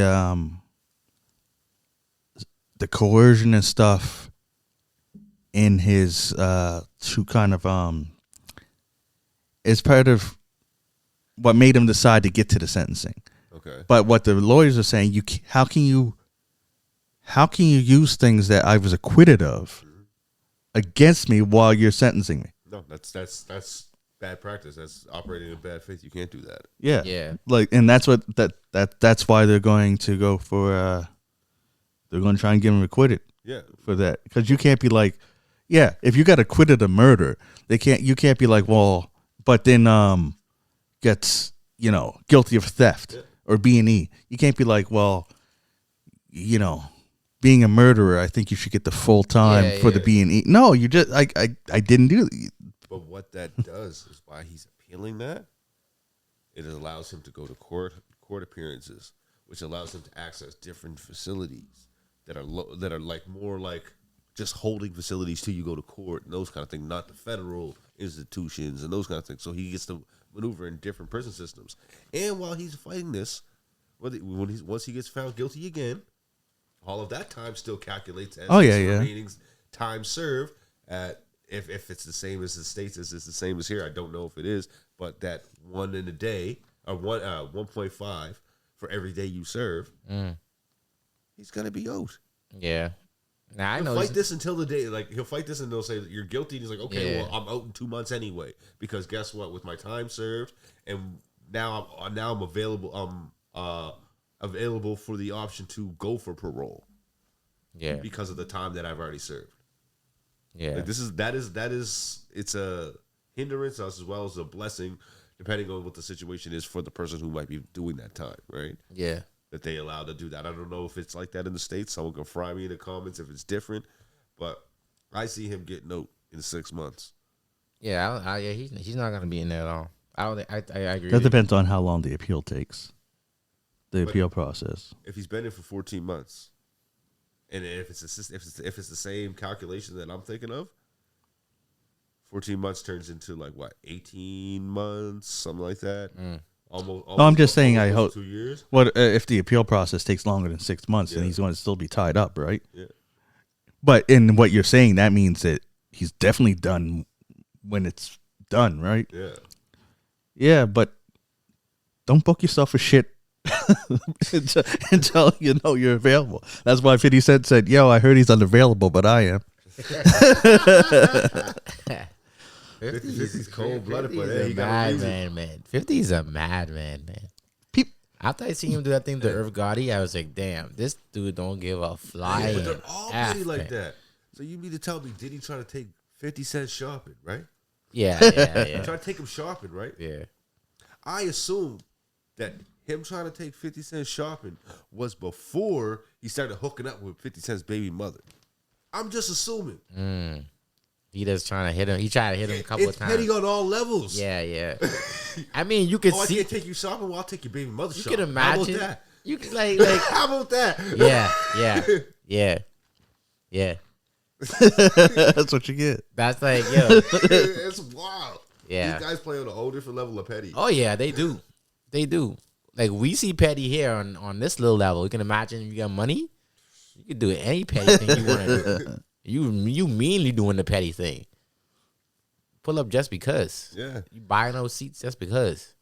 coercion and stuff in his to kind of as part of what made him decide to get to the sentencing. Okay. But what the lawyers are saying, how can you use things that I was acquitted of against me while you're sentencing me? No, that's bad practice. That's operating in bad faith. You can't do that. Yeah. Yeah. Like, and that's what that's why they're going to go for. They're going to try and get him acquitted Yeah. for that, because you can't be like, yeah, if you got acquitted of murder, you can't be like, well, but then gets guilty of theft or B&E. You can't be like, well, being a murderer, I think you should get the full time for the B&E. No, you just I didn't do it. But what that does is why he's appealing that. It allows him to go to court appearances, which allows him to access different facilities that are like more like just holding facilities till you go to court and those kind of things, not the federal institutions and those kind of things. So he gets to maneuver in different prison systems. And while he's fighting this, once he gets found guilty again, all of that time still calculates as remaining time served at if it's the same as the States as it's the same as here. I don't know if it is, but that one in a day or 1.5 for every day you serve, he's gonna be out. Yeah. Nah, I he'll know. fight this until the day. Like he'll fight this and they'll say you're guilty. And he's like, okay, Yeah. well, I'm out in 2 months anyway because guess what? With my time served and now I'm available. Available for the option to go for parole. Yeah. Because of the time that I've already served. Yeah. Like that is it's a hindrance as well as a blessing, depending on what the situation is for the person who might be doing that time, right? Yeah. That they allowed to do that. I don't know if it's like that in the States. Someone can fry me in the comments if it's different, but I see him getting out in 6 months. Yeah, yeah, he's not gonna be in there at all. I don't think I agree. That depends on how long the appeal takes. The appeal process. If he's been in for 14 months, and if it's the same calculation that I'm thinking of, 14 months turns into like what, 18 months, something like that. Almost. No, I'm just saying. I hope 2 years. What if the appeal process takes longer than 6 months, then he's going to still be tied up, right? Yeah. But in what you're saying, that means that he's definitely done when it's done, right? Yeah. Yeah, but don't book yourself for shit until you know you're available. That's why 50 Cent said, "Yo, I heard he's unavailable, but I am." 50's cold blooded, but he's he a got a madman, man. 50's a madman, man. After I seen him do that thing to Irv Gotti, I was like, damn, this dude don't give a flying. But they're all F, petty like man. that. So you mean to tell me Diddy trying to take 50 Cent shopping, right? Yeah. Trying to take him shopping, right? Yeah. I assume that him trying to take 50 Cent shopping was before he started hooking up with 50 Cent's baby mother. I'm just assuming. He just trying to hit him. He tried to hit him a couple of It's times. petty on all levels. Yeah. I mean, you could Oh, I see. can't take you shopping? Well, I'll take your baby mother You shopping. could imagine. How about that? You could like. How about that? Yeah. That's what you get. That's like, yo. It's wild. Yeah. These guys play on a whole different level of petty. Oh yeah, they do. They do. Like we see petty here on this little level. You can imagine if you got money, you can do any petty thing you want to do. You meanly doing the petty thing. Pull up just because. Yeah. You buying those seats just because.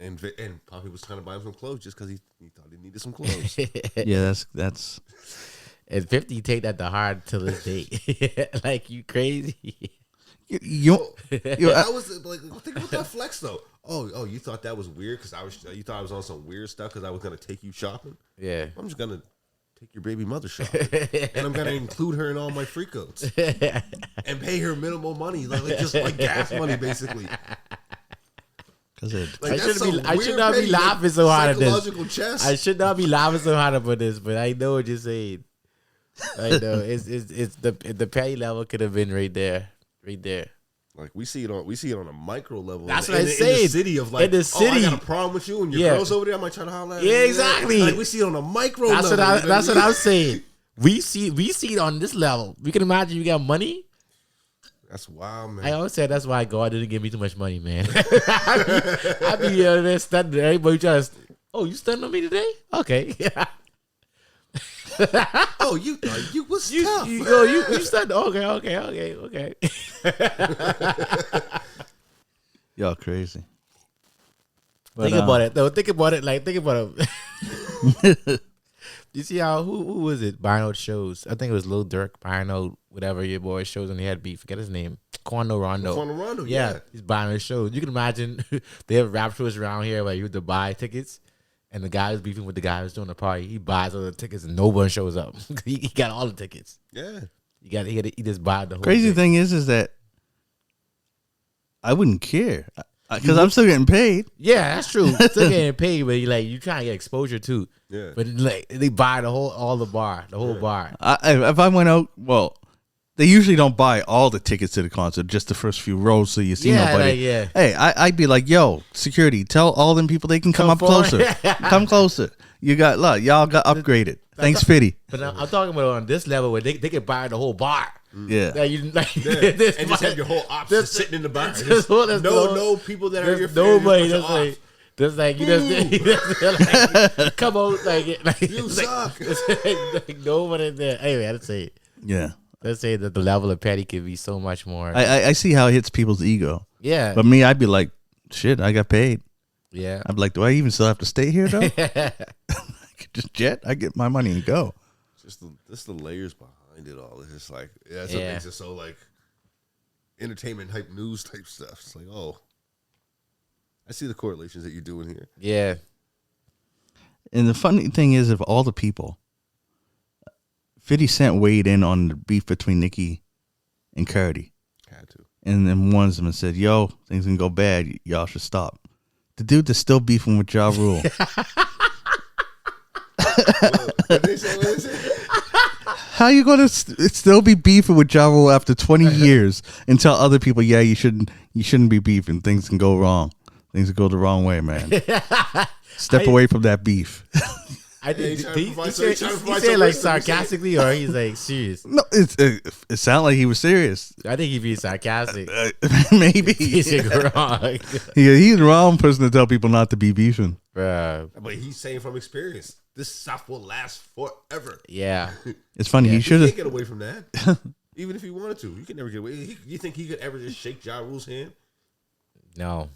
And Poppy was trying to buy him some clothes just because he thought he needed some clothes. Yeah, that's. And 50 take that to heart till this day. Like you crazy. You I was like, think about that flex though. Oh, you thought that was weird because you thought I was on some weird stuff because I was gonna take you shopping. Yeah. I'm just gonna take your baby mother shopping, and I'm gonna include her in all my free coats and pay her minimal money, like just like gas money, basically. Like, I should not be laughing so hard at this. Psychological chess. I should not be laughing so hard about this, but I know what you're saying. I know it's the petty level could have been right there. Like we see it on a micro level. That's in what I said. In the city of like, In the city. I got a problem with you and your Yeah. girls over there. I might try to holler at Yeah, you. exactly. Like we see it on a micro That's level. that's what I'm saying. We see it on this level. We can imagine you got money. That's wild, man. I always said that's why God didn't give me too much money, man. I be there stunting everybody trying to. Oh, you stunting on me today? Okay. Oh, you thought you was tough. You stunting? Okay. y'all crazy. Think about it though. Think about it. You see how who was it? buying out shows. I think it was Lil Durk buying out whatever your boy shows, and he had beef. Forget his name. Quando Rondo. Yeah. He's buying out shows. You can imagine they have rap shows around here where you have to buy tickets, and the guy was beefing with the guy who's doing the party. He buys all the tickets, and no one shows up. he got all the tickets. Yeah. He just buy the whole Crazy thing is that I wouldn't care because I'm still getting paid. Yeah, that's true. Still getting paid, but you trying to get exposure too. Yeah. But like they buy the whole bar. If I went out, well, they usually don't buy all the tickets to the concert, just the first few rows, so you see nobody. Yeah. Hey, I'd be like, yo, security, tell all them people they can come up closer. Come closer. You got look, y'all got upgraded. Thanks, Fitty. But I'm talking about on this level where they can buy the whole bar. Yeah. And just have your whole ops just sitting in the bar. No people that are your nobody. fans. That's like you just like, come on, like You suck. like no one in there. Anyway, I'd say Yeah. let's say that the level of petty could be so much more. I see how it hits people's ego. Yeah. But me, I'd be like, shit, I got paid. Yeah. I'd be like, do I even still have to stay here though? I could just jet. I get my money and go. just the layers behind it all. It's just like that's what makes it so like entertainment type news type stuff. It's like, oh, I see the correlations that you're doing here. Yeah. And the funny thing is, of all the people, 50 Cent weighed in on the beef between Nicki and Cardi. Had to. And then warns them and said, yo, things can go bad. Y'all should stop. The dude that's still beefing with Ja Rule. What they say? How you going to still be beefing with Ja Rule after 20 years and tell other people, yeah, you shouldn't be beefing. Things can go wrong. Things can go the wrong way, man. Step away from that beef. I think he said like sarcastically, or he's like serious. No, it sounded like he was serious. I think he'd be sarcastic. Maybe He's wrong. Yeah, he's the wrong person to tell people not to be beefing. Bruh. But he's saying from experience, this stuff will last forever. Yeah. It's funny. Yeah, he should can't have get away from that. Even if he wanted to, you can never get away. You think he could ever just shake Ja Rule's hand? No.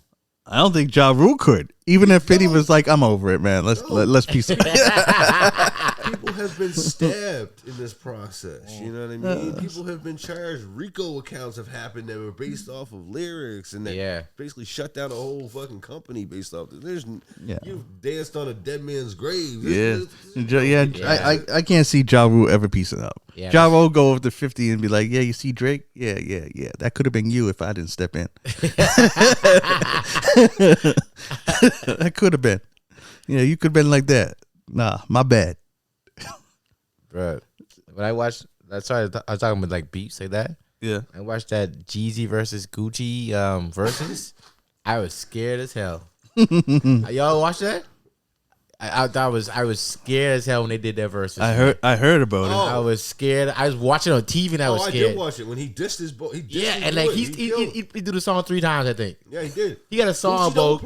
I don't think Ja Rule could. Even if 50 was like, I'm over it, man. Let's peace. People have been stabbed in this process. You know what I mean? People have been charged. RICO accounts have happened that were based off of lyrics and that basically shut down a whole fucking company based off this. You've danced on a dead man's grave. I can't see Ja Rule ever piecing up. Yeah. Ja Rule go over to 50 and be like, yeah, you see Drake? Yeah. That could have been you if I didn't step in. That could have been. Yeah, you could have been like that. Nah, my bad. Bro, when I watched, I was talking about like beefs like that. Yeah. I watched that Jeezy versus Gucci versus. I was scared as hell. Y'all watch that? I was scared as hell when they did that versus. I heard about it. I was scared. I was watching on TV and I was scared. I did watch it when he dissed his boy. And like he do the song 3 times, I think. Yeah, he did. He got a song about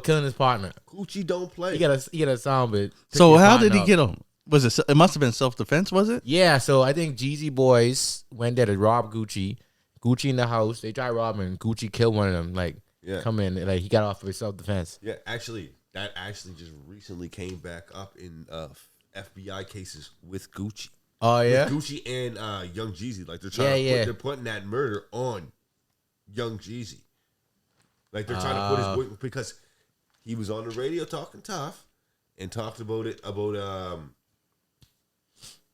killing his partner. Gucci don't play. He got a song, but so how did he get him? Was it? It must have been self-defense, was it? Yeah. So I think Jeezy boys went there to rob Gucci. Gucci in the house. They tried robbing. Gucci killed one of them. Like, come in. Like he got off of self-defense. Yeah, actually. That actually just recently came back up in FBI cases with Gucci. Oh yeah, with Gucci and Young Jeezy. Like they're trying they're putting that murder on Young Jeezy. Like they're trying to put his boy because he was on the radio talking tough and talked about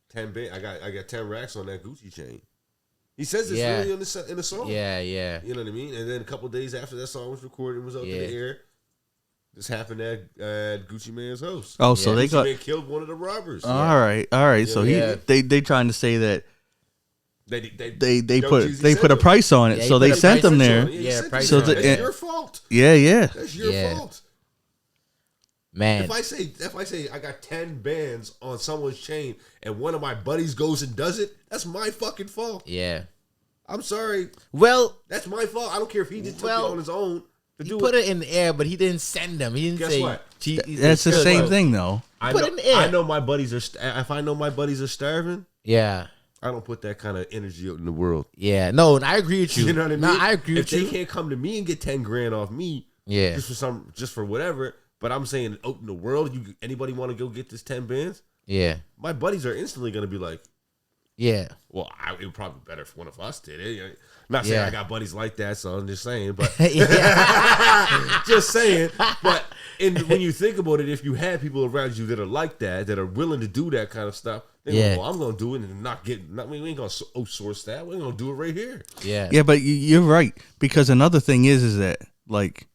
10 bit. I got 10 racks on that Gucci chain. He says this really in the song. Yeah. You know what I mean? And then a couple days after that song was recorded and was out in the air. This happened at Gucci Mane's house. Oh, so they Gucci Man killed one of the robbers. All right. So they trying to say that they put a price on it, so they sent them there. So that's your fault. Yeah. That's your fault, man. If I say I got 10 bands on someone's chain and one of my buddies goes and does it, that's my fucking fault. Yeah, I'm sorry. Well, that's my fault. I don't care if he just took it on his own. He put it in the air, but he didn't send them. He didn't say. What? That's the same thing, though. Put it in the air. I know my buddies are. If I know my buddies are starving, I don't put that kind of energy out in the world. Yeah, no, I agree with you. You know what I mean? No, I agree with you. If they can't come to me and get 10 grand off me, just for whatever. But I'm saying out in the world, anybody want to go get this 10 bands? Yeah, my buddies are instantly gonna be like, yeah. Well, it would probably be better if one of us did it. Not saying I got buddies like that, so I'm just saying, but just saying. But when you think about it, if you had people around you that are like that, that are willing to do that kind of stuff, then well, I'm gonna do it and we ain't gonna outsource that. We're gonna do it right here. Yeah, but you're right, because another thing is that like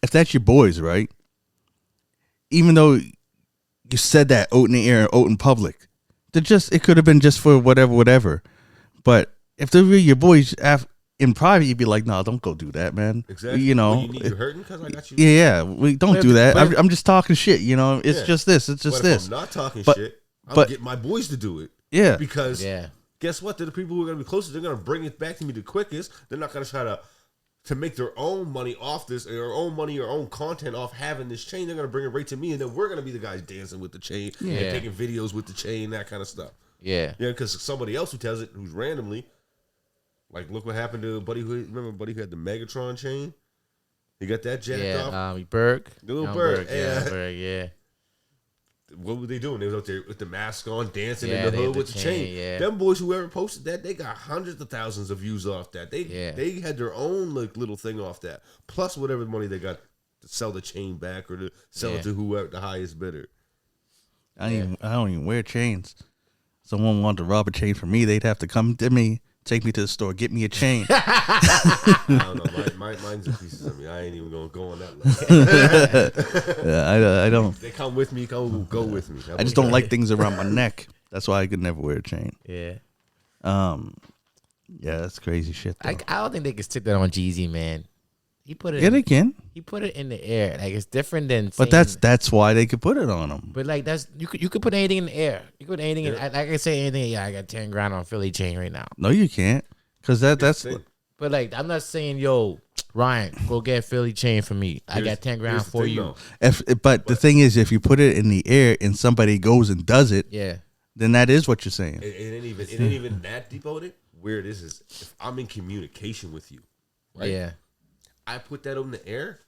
if that's your boys, right? Even though you said that out in the air, out in public, it could have been just for whatever. But if they're really your boys in private, you'd be like, "No, don't go do that, man." Exactly. You know, you're hurting because I got you. Yeah. We don't do that. I'm just talking shit. You know, it's just this. It's just this. I'm not talking shit. I'm gonna get my boys to do it. Yeah. Because guess what? They're the people who are gonna be closest. They're gonna bring it back to me the quickest. They're not gonna try to make their own money off this, or their own money or own content off having this chain. They're gonna bring it right to me, and then we're gonna be the guys dancing with the chain and taking videos with the chain, that kind of stuff. Yeah, because somebody else who tells it, who's randomly, like, look what happened to a buddy who had the Megatron chain. He got that jacked off. Berg, the little Berg, Berg, yeah. what were they doing? They was out there with the mask on, dancing Yeah, in the they had hood the with the chain. yeah. Them boys, whoever posted that, they got hundreds of thousands of views off that. They had their own little thing off that. Plus whatever money they got to sell the chain back or to sell it to whoever the highest bidder. I don't even wear chains. Someone wanted to rob a chain from me, they'd have to come to me, take me to the store, get me a chain. I don't know. Mine's in pieces of me. I ain't even gonna go on that level. Yeah, I don't. They come with me. Go with me. I just don't like things around my neck. That's why I could never wear a chain. Yeah. Yeah, that's crazy shit. I don't think they can stick that on Jeezy, man. He put it. Yeah, they can. He put it in the air. Like it's different than. But that's why they could put it on them. But like you could put anything in the air. You could put anything in. Like I say anything. Yeah, I got 10 grand on Philly chain right now. No, you can't, because that's. But like I'm not saying, yo, Ryan, go get Philly chain for me. I got 10 grand for you. But the thing is, if you put it in the air and somebody goes and does it, yeah, then that is what you're saying. It ain't even that deep on it. Where it is if I'm in communication with you, right? Yeah. I put that in the air,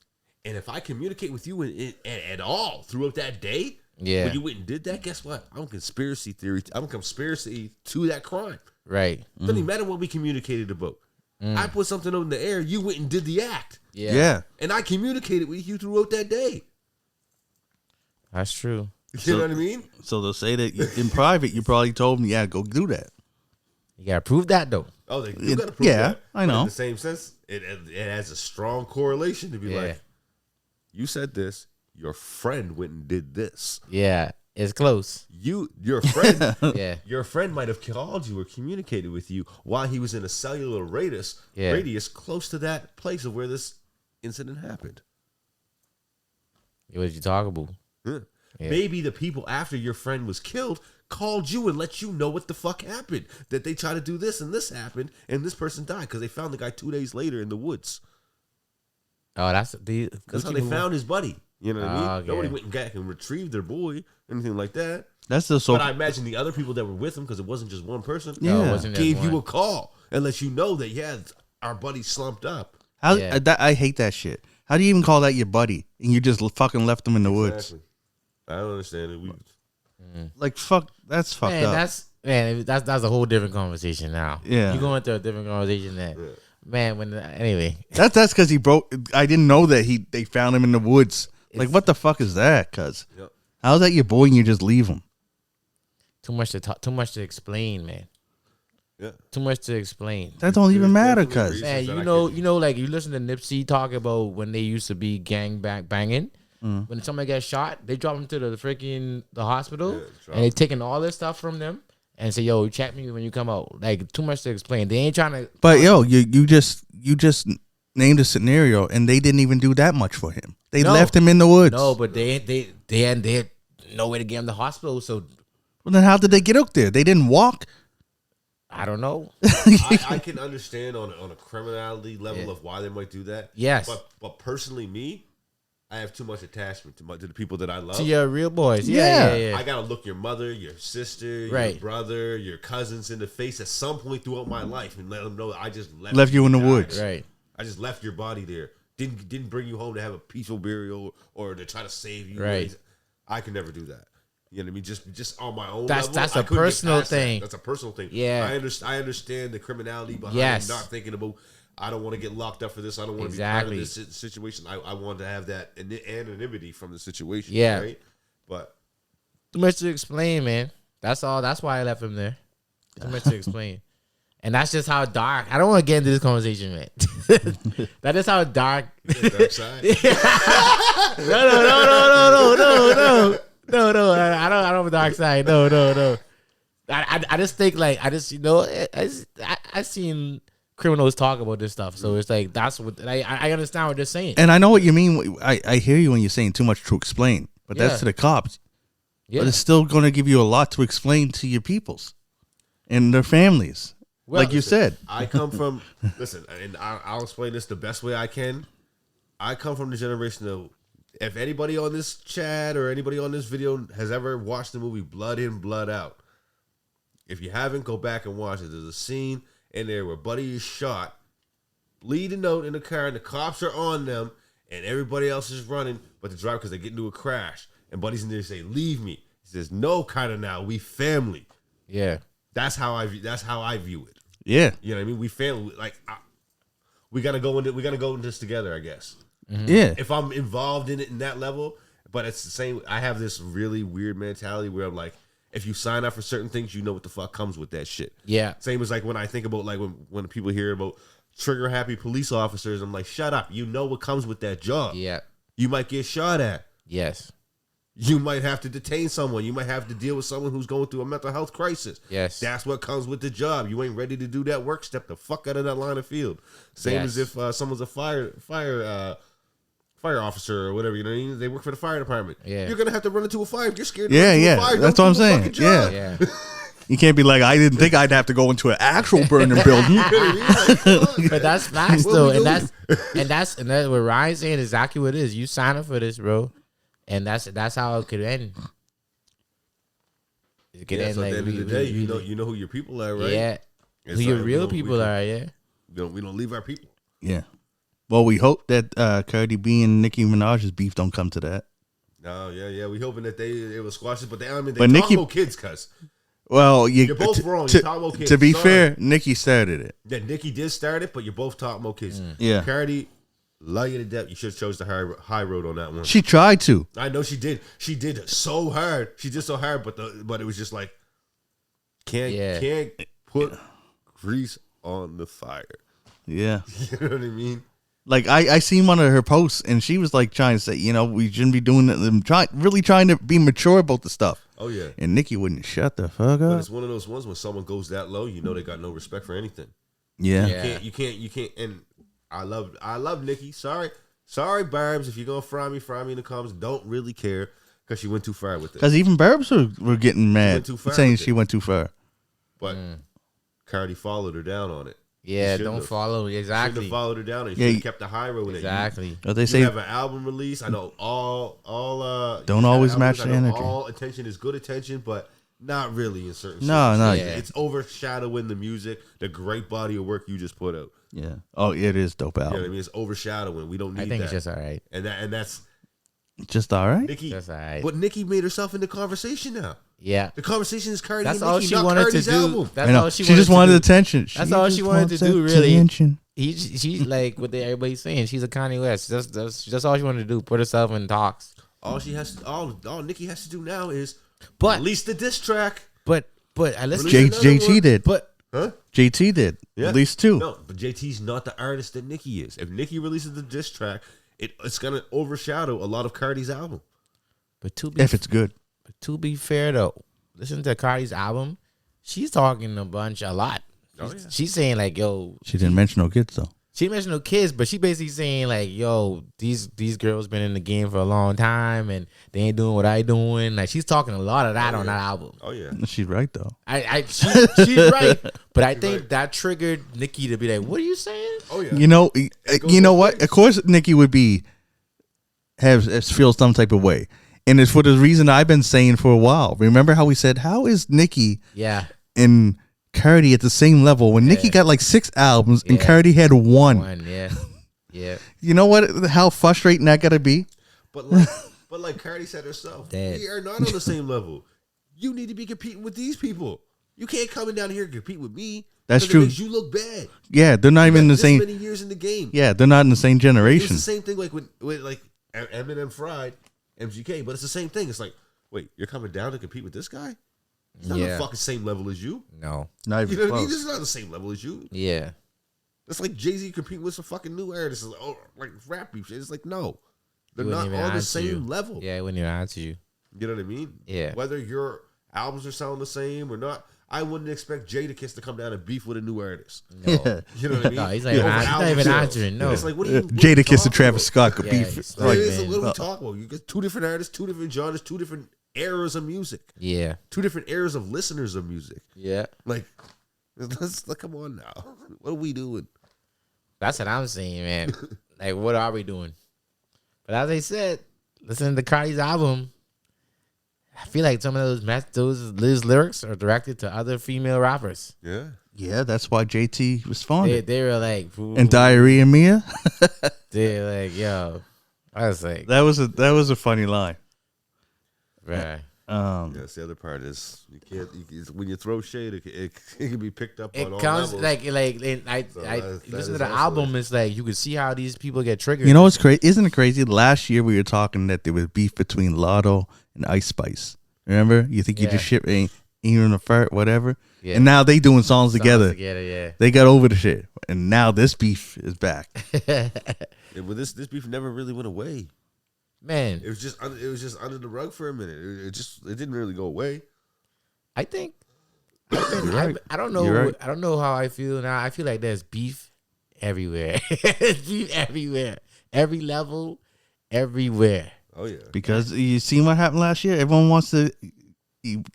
and if I communicate with you at all throughout that day, when you went and did that, guess what? I'm conspiracy to that crime. Right. Doesn't even matter what we communicated about. I put something up in the air, you went and did the act. Yeah. And I communicated with you throughout that day. That's true. You know what I mean? So they'll say that in private, you probably told me, yeah, go do that. You gotta prove that though. Oh, you gotta prove that. I know. But in the same sense, it has a strong correlation to be like, you said this, your friend went and did this. Yeah, it's close. Your friend, your friend might have called you or communicated with you while he was in a cellular radius close to that place of where this incident happened. What did you talk about? Yeah. Maybe the people after your friend was killed called you and let you know what the fuck happened. That they tried to do this and this happened and this person died because they found the guy 2 days later in the woods. Oh, that's how they found his buddy. You know what I mean? Okay. Nobody went and got and retrieved their boy, anything like that. But I imagine the other people that were with him, because it wasn't just one person, gave you a call and let you know that our buddy slumped up. I hate that shit. How do you even call that your buddy and you just fucking left him in the woods? I don't understand it. Like fuck, that's fucked up. That's a whole different conversation now. Yeah, you go into a different conversation that. Yeah. Man, anyway, that's because he broke. I didn't know that they found him in the woods. Like, what the fuck is that? Cause how's that your boy and you just leave him? Too much to talk. Too much to explain, man. Yeah, too much to explain. That don't even matter, cause man, you know, like you listen to Nipsey talk about when they used to be gang banging. When somebody gets shot, they drop them to the hospital, and they taking all this stuff from them. And say, yo, check me when you come out. Like, too much to explain. They ain't trying to. But yo, you just named a scenario, and they didn't even do that much for him. They left him in the woods. No, but they had no way to get him to the hospital. So, well, then how did they get up there? They didn't walk. I don't know. I can understand on a criminality level of why they might do that. Yes, but personally, me. I have too much attachment to the people that I love. To your real boys. Yeah. I gotta look your mother, your sister, your brother, your cousins in the face at some point throughout my life and let them know that I just left you in the woods. Right. I just left your body there. Didn't bring you home to have a peaceful burial or to try to save you. Right. I can never do that. You know what I mean? Just on my own level. That's a personal thing. That's a personal thing. Yeah. I understand the criminality behind not thinking about. I don't want to get locked up for this. I don't want to be part of this situation. I want to have that anonymity from the situation. Yeah. Right? But too much to explain, man. That's all. That's why I left him there. Too much to explain. And that's just how dark. I don't want to get into this conversation, man. That is how dark. Dark side. No. I don't have a dark side. No. I just think I seen criminals talk about this stuff, so it's like that's what I understand what they're saying, and I know what you mean. I hear you when you're saying too much to explain, but that's to the cops. Yeah, but it's still going to give you a lot to explain to your peoples and their families, like you said. I come from and I'll explain this the best way I can. I come from the generation of if anybody on this chat or anybody on this video has ever watched the movie Blood In, Blood Out, if you haven't, go back and watch it. There's a scene in there where Buddy is shot, bleeding out in the car, and the cops are on them, and everybody else is running, but the driver, because they get into a crash, and Buddy's in there saying, leave me. He says, "No, kind of now. We family." Yeah. That's how I view it. Yeah. You know what I mean? We family. Like we gotta go into this together. I guess. Yeah. If I'm involved in it in that level, but it's the same. I have this really weird mentality where I'm like, if you sign up for certain things, you know what the fuck comes with that shit. Yeah. Same as like when I think about like when people hear about trigger happy police officers, I'm like, shut up. You know what comes with that job. Yeah. You might get shot at. Yes. You might have to detain someone. You might have to deal with someone who's going through a mental health crisis. Yes. That's what comes with the job. You ain't ready to do that work. Step the fuck out of that line of field. Same as if someone's a fire officer or whatever, you know what I mean? They work for the fire department. Yeah. You're gonna have to run into a fire. If you're scared to run into a fire, That's don't what I'm do the saying. fucking job. Yeah. You can't be like, I didn't think I'd have to go into an actual burning building. But that's facts What though, we and doing? that's what Ryan's saying is exactly what it is. You sign up for this, bro, and that's how it could end. It could end So like at the end of the day, you know who your people are, right? Yeah, It's who your like, real people are. Yeah, we don't leave our people. Yeah. Well, we hope that Cardi B and Nicki Minaj's beef don't come to that. No, yeah. We hoping that it will squash it, but they But talk Nicki- about kids, cuz. Well, You're both wrong. You're talking about kids. To be Sorry. fair, Nicki started it. That Nicki did start it, but you're both talking about kids. Yeah. Cardi, love you to death. You should have chose the high road on that one. She tried to. I know she did. She did so hard. She did so hard, but it was just like can't put grease on the fire. Yeah. You know what I mean? Like I seen one of her posts and she was like trying to say, we shouldn't be doing that. Really trying to be mature about the stuff. Oh yeah. And Nicki wouldn't shut the fuck But up. it's one of those ones when someone goes that low, you know they got no respect for anything. Yeah. You can't. And I love Nicki. Sorry, Barbs. If you're gonna fry me in the comments. Don't really care because she went too far with it. Because even Burbs were getting mad, too far saying with she it. went too far. But Cardi followed her down on it. yeah. Shouldn't Don't have. follow Shouldn't exactly, have followed her down and Yeah, should have kept the high road with it. exactly. But they You say have an album release. I know Don't always match the energy. All attention is good attention, but not really in certain. No, no. Yeah. It's overshadowing the music, the great body of work you just put out. yeah. Oh, it is dope You know what I album. mean? It's overshadowing. We don't need I think that. it's just all right. and that's Just all right. Nicki. That's all right. But Nicki made herself in the conversation now. Yeah, The conversation is Cardi. that's and all Nicki, she not wanted Cardi's to do. album. That's I know. all She she just wanted wanted to do. attention. That's all she wanted to wants do, really. attention. She's like what everybody's saying. She's a Kanye West. That's all she wanted to do. Put herself in talks. All Nicki has to do now is But release the diss track. but I listen. Release another JT one. did. But Huh? JT did. Yeah. At least two. No, but JT's not the artist that Nicki is. If Nicki releases the diss track, it's gonna overshadow a lot of Cardi's album. If it's good. to be fair though, listen to Cardi's album. She's talking a lot. Oh, yeah. She's saying like, yo, She didn't mention no kids though. she mentioned no kids, but she basically saying like, yo, these girls been in the game for a long time and they ain't doing what I doing. Like she's talking a lot of that on that album. Oh yeah. She's right though. She's right, but I think that triggered Nicki to be like, what are you saying? Oh yeah. You know goes what? both Of course, Nicki would feel some type of way, and it's for the reason I've been saying for a while. Remember how we said, how is Nicki Yeah, and Cardi at the same level when Nicki got like 6 albums and Yeah. Cardi had one? Yeah. You know what? How frustrating that gotta be. But like Cardi said herself, Dead. we are not on the same level. You need to be competing with these people. You can't come down here and compete with me. That's 'cause it true. makes you look bad. Yeah, they're not even in the This same. many years in the game. Yeah, they're not in the same It's generation. the same thing like with like Eminem fried MGK, but it's the same thing. It's like, wait, you're coming down to compete with this guy? He's not on Yeah. the fucking same level as you. No. Not You even know what I mean? close. This is not the same level as you. Yeah. It's like Jay-Z competing with some fucking new artists. It's like rap beef shit. It's like, no. They're He not wouldn't even on the answer same you. level. Yeah, it wouldn't even answer you. You know what I mean? Yeah. Whether your albums are sounding the same or not, I wouldn't expect Jadakiss to come down and beef with a new artist. No. You know what I mean? No, he's not Yeah, even, over he's not album even sales. answering. No. It's like, what are you Jada Kiss and talking Travis about? Scott could Yeah, beef. it's Like, Like, what are we man. talking about? You get two different artists, two different genres, two different eras of music, Yeah. two different eras of listeners of music. Yeah. Like, come on now. What are we doing? That's what I'm saying, man. Like, what are we doing? But as I said, listening to Cardi's album, I feel like some of those lyrics are directed to other female rappers. Yeah. yeah, that's why JT responded. They were like, ooh, And Diarrhea Mia. they're like, yo, I was like, That was a funny line. bruh. That's the other part is you can't. When you throw shade, it can be picked up on It all comes levels. I that listen is to the also album. It's like you can see how these people get triggered. You know what's crazy? Isn't it crazy? Last year we were talking that there was beef between Lotto and Ice Spice. Remember? You think you just shit ain't even a fart, whatever. Yeah. And now they doing songs together. Yeah. They got over the shit, and now this beef is back. Yeah, but this beef never really went away. Man, it was just under the rug for a minute. It didn't really go away. I think. Right. I don't know. Right. I don't know how I feel now. I feel like there's beef everywhere. There's beef everywhere, every level, everywhere. Oh yeah. Because you seen what happened last year. Everyone wants to.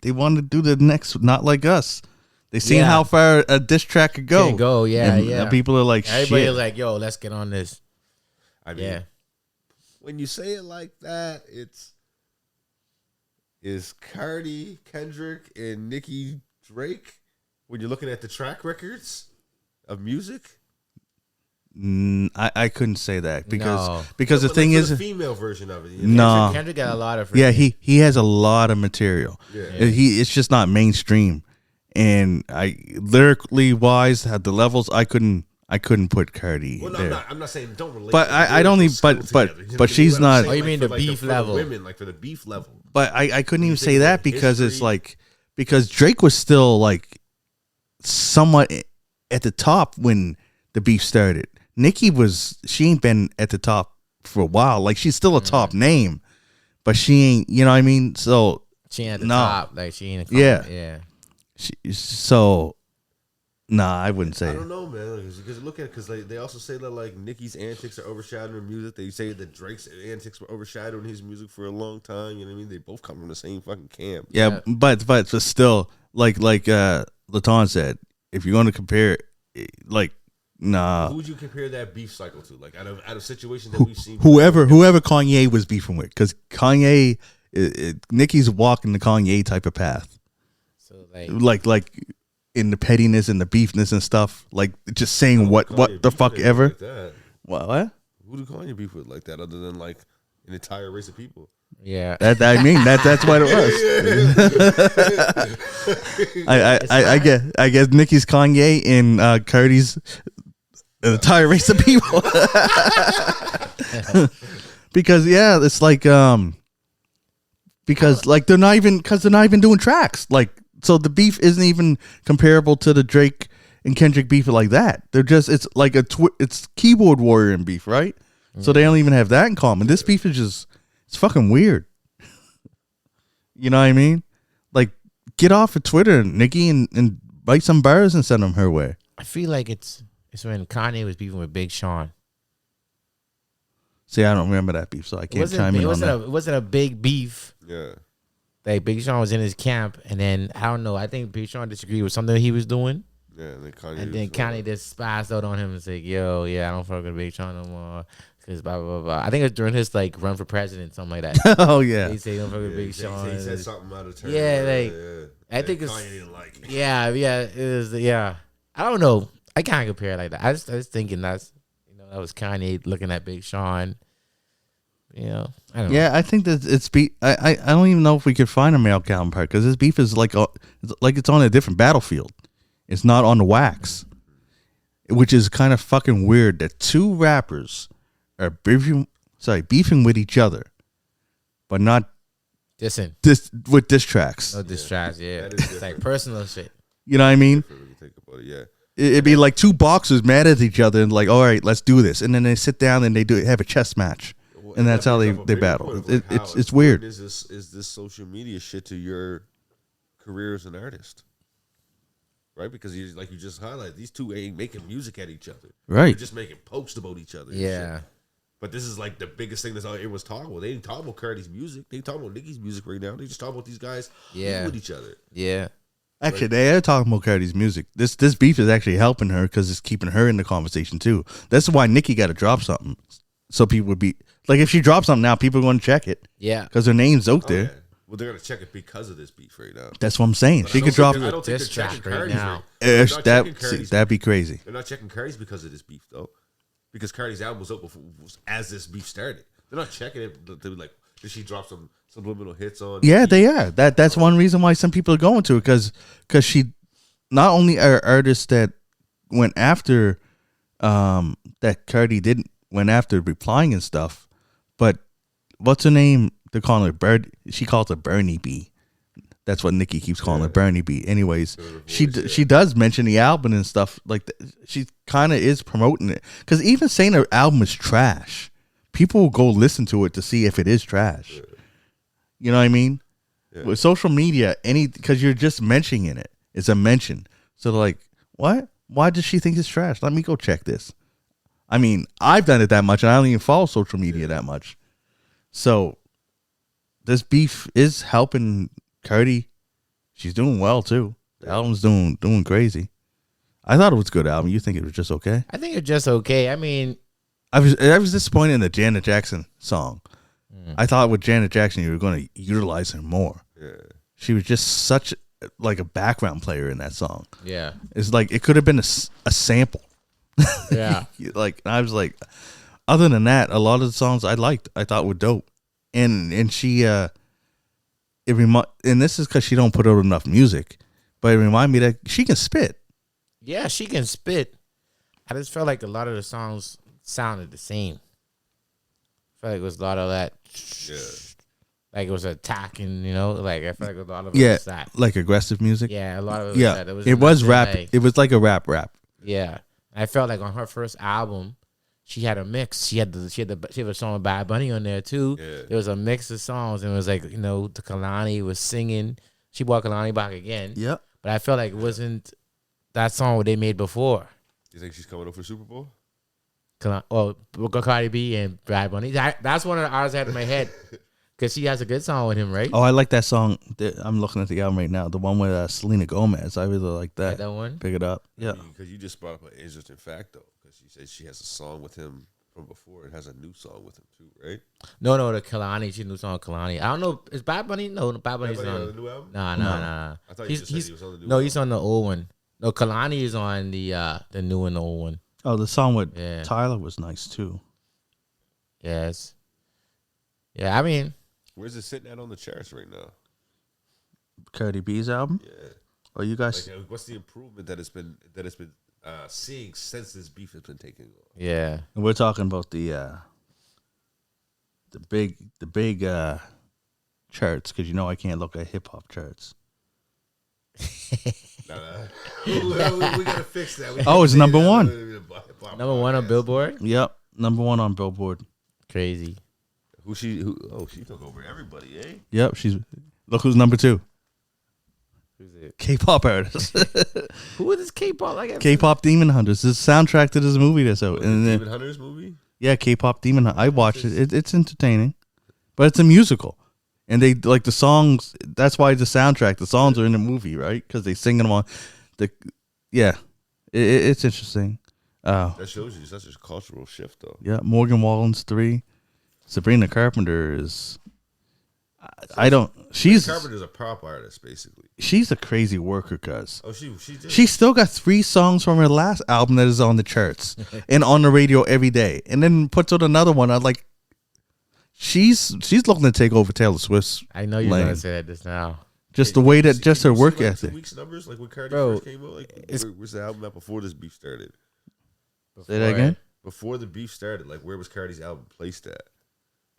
They want to do the next. Not like us. They seen how far a diss track could go. Can go. Yeah. And people are like, everybody shit. is like, yo, let's get on this. I mean, when you say it like that, is Cardi, Kendrick, and Nicki Drake. When you're looking at the track records of music, I couldn't say that because No. because the thing is the female version of it. You no, Kendrick got a lot of. yeah, he has a lot of material. Yeah. It's just not mainstream, and I lyrically wise had the levels. I couldn't put Cardi Well, no, there. I'm not saying don't relate. But I don't even. But she's not. Oh, you mean the beef level? For the women, like for the beef level. But I couldn't even say think that about because it's history? like because Drake was still like somewhat at the top when the beef started. Nicki she ain't been at the top for a while. Like she's still a top name, but she ain't. You know what I mean? So She ain't at the top. Like she ain't. Yeah. Nah, I wouldn't say. I don't know, man. Because look at because they also say that like Nicki's antics are overshadowing her music. They say that Drake's antics were overshadowing his music for a long time. You know what I mean? They both come from the same fucking camp. Yeah, but still, like Latan said, if you're going to compare, like, nah. Who would you compare that beef cycle to? Like out of situations that we've seen. Whoever Kanye was beefing with, because Kanye, Nicki's walking the Kanye type of path. So like in the pettiness and the beefness and stuff, like just saying what the fuck ever. Like that? What? Who do Kanye beef with like that? Other than like an entire race of people. Yeah. That's what it was. I guess Nicki's Kanye and Cardi's an entire race of people. Because it's like because like they're not even doing tracks. Like so the beef isn't even comparable to the Drake and Kendrick beef like that. They're just it's like it's keyboard warrior and beef, right? So they don't even have that in common. This beef is just it's fucking weird. You know what I mean? Like, get off of Twitter, Nicki, and bite some bars and send them her way. I feel like it's when Kanye was beefing with Big Sean. See, I don't remember that beef, so I can't chime in on that. It wasn't a big beef. Yeah. Like Big Sean was in his camp, and then I don't know. I think Big Sean disagreed with something he was doing. Yeah, And then Kanye just spazzed out on him and said, "Yo, yeah, I don't fuck with Big Sean no more." Cause blah blah blah. I think it was during his like run for president, something like that. Oh yeah. He said he don't fuck with Big Sean. He said something out of turn. Yeah, like I think it's Kanye didn't like it. Yeah, it is. Yeah, I don't know. I can't compare it like that. I was thinking that was Kanye looking at Big Sean. I don't know. Yeah, I think that it's beef. I don't even know if we could find a male counterpart because this beef is like it's on a different battlefield. It's not on the wax, which is kind of fucking weird that two rappers are beefing with each other, but not with diss tracks. No diss tracks, yeah. It's like personal shit. You know what I mean? Think about it, yeah. It'd be like two boxers mad at each other and like, all right, let's do this, and then they sit down and they have a chess match, and that's how they battle. It's weird. Is this social media shit to your career as an artist? Right, because you just highlighted, these two ain't making music at each other. Right, they're just making posts about each other. Yeah, but this is like the biggest thing that's all it was talking about. They ain't talking about Cardi's music. They ain't talking about Nicki's music right now. They just talking about these guys with each other. Yeah, actually, they are talking about Cardi's music. This beef is actually helping her because it's keeping her in the conversation too. That's why Nicki got to drop something, so people would be like, if she drops something now, people are going to check it. Yeah, because her name's out there. Yeah. Well, they're gonna check it because of this beef right now. That's what I'm saying. But she could drop. I don't think they're checking Cardi's now. That'd be crazy. They're not checking Cardi's because of this beef though, because Cardi's album was up before as this beef started. They're not checking it. They're like, Did she drop some subliminal hits on? Yeah, they are. That's one reason why some people are going to it because she not only are artists that went after that Cardi went after replying and stuff, but what's her name? They're calling her Bird. She calls her Bernie B. That's what Nicki keeps calling her, Bernie B. Anyways, she does mention the album and stuff like that. She kind of is promoting it because even saying her album is trash, people will go listen to it to see if it is trash. Yeah. You know what I mean? Yeah. With social media, because you're just mentioning it, it's a mention. So they're like, what? Why does she think it's trash? Let me go check this. I mean, I've done it that much, and I don't even follow social media that much. So this beef is helping Cardi. She's doing well too. The album's doing crazy. I thought it was a good album. You think it was just okay? I think it's just okay. I mean, I was disappointed in the Janet Jackson song. I thought with Janet Jackson you were going to utilize her more. Yeah. She was just such like a background player in that song. Yeah. It's like it could have been a sample. Yeah. Like I was like, other than that, a lot of the songs I thought were dope. And she and this is because she don't put out enough music, but it reminded me that she can spit. Yeah, she can spit. I just felt like a lot of the songs sounded the same. I felt like it was a lot of that. Yeah. Like it was attacking, like I felt like a lot of it was that. Like aggressive music. Yeah, a lot of it was that. It was rap. Like, it was like a rap. Yeah. I felt like on her first album, she had a mix. She had a song with Bad Bunny on there too. Yeah. There was a mix of songs, and it was like the Kalani was singing. She brought Kalani back again. Yep. But I felt like it wasn't that song what they made before. You think she's coming up for Super Bowl? Cardi B and Bad Bunny. That's one of the artists I had in my head because she has a good song with him, right? Oh, I like that song. I'm looking at the album right now. The one with Selena Gomez. I really like that. Like that one? Pick it up. Yeah. Because you just brought up an interesting fact, though. Because she said she has a song with him from before and has a new song with him, too, right? No, the Kalani. She new song with Kalani. I don't know. Is Bad Bunny? No, Bad Bunny's on the new album? Nah. I thought you just said he was on the new album. No, he's on the old one. No, Kalani is on the new and the old one. Oh, the song with Tyler was nice, too. Yes. Yeah, I mean. Where's it sitting at on the charts right now? Cardi B's album? Yeah. Oh, you guys. Like, what's the improvement that it's been seeing since this beef has been taking off? Yeah. And we're talking about the big charts because I can't look at hip hop charts. We gotta fix that. It's number one. Number one on Billboard? Yep, number one on Billboard. Crazy. She took over everybody, eh? Yep, look who's number two. Who's it? K-pop artist. Who is this K-pop? K-pop Demon Hunters. This soundtrack to this movie that's out. Demon Hunters movie? Yeah, K-pop Demon Hunters. I watched it. It's entertaining, but it's a musical. And they like the songs. That's why the soundtrack. The songs are in the movie, right? Because they sing them on. It's interesting. That shows you such a cultural shift, though. Yeah, Morgan Wallen's 3. Sabrina Carpenter is. Carpenter's a pop artist, basically. She's a crazy worker, cuz. Oh, she still got 3 songs from her last album that is on the charts and on the radio every day, and then puts out another one. I'm like. She's looking to take over Taylor Swift's. I know you're gonna say that just now. Just the way that, just her work ethic. 2 weeks numbers, like when Cardi first came out, where's the album at before this beef started? Say that again. Before the beef started, like where was Cardi's album placed at?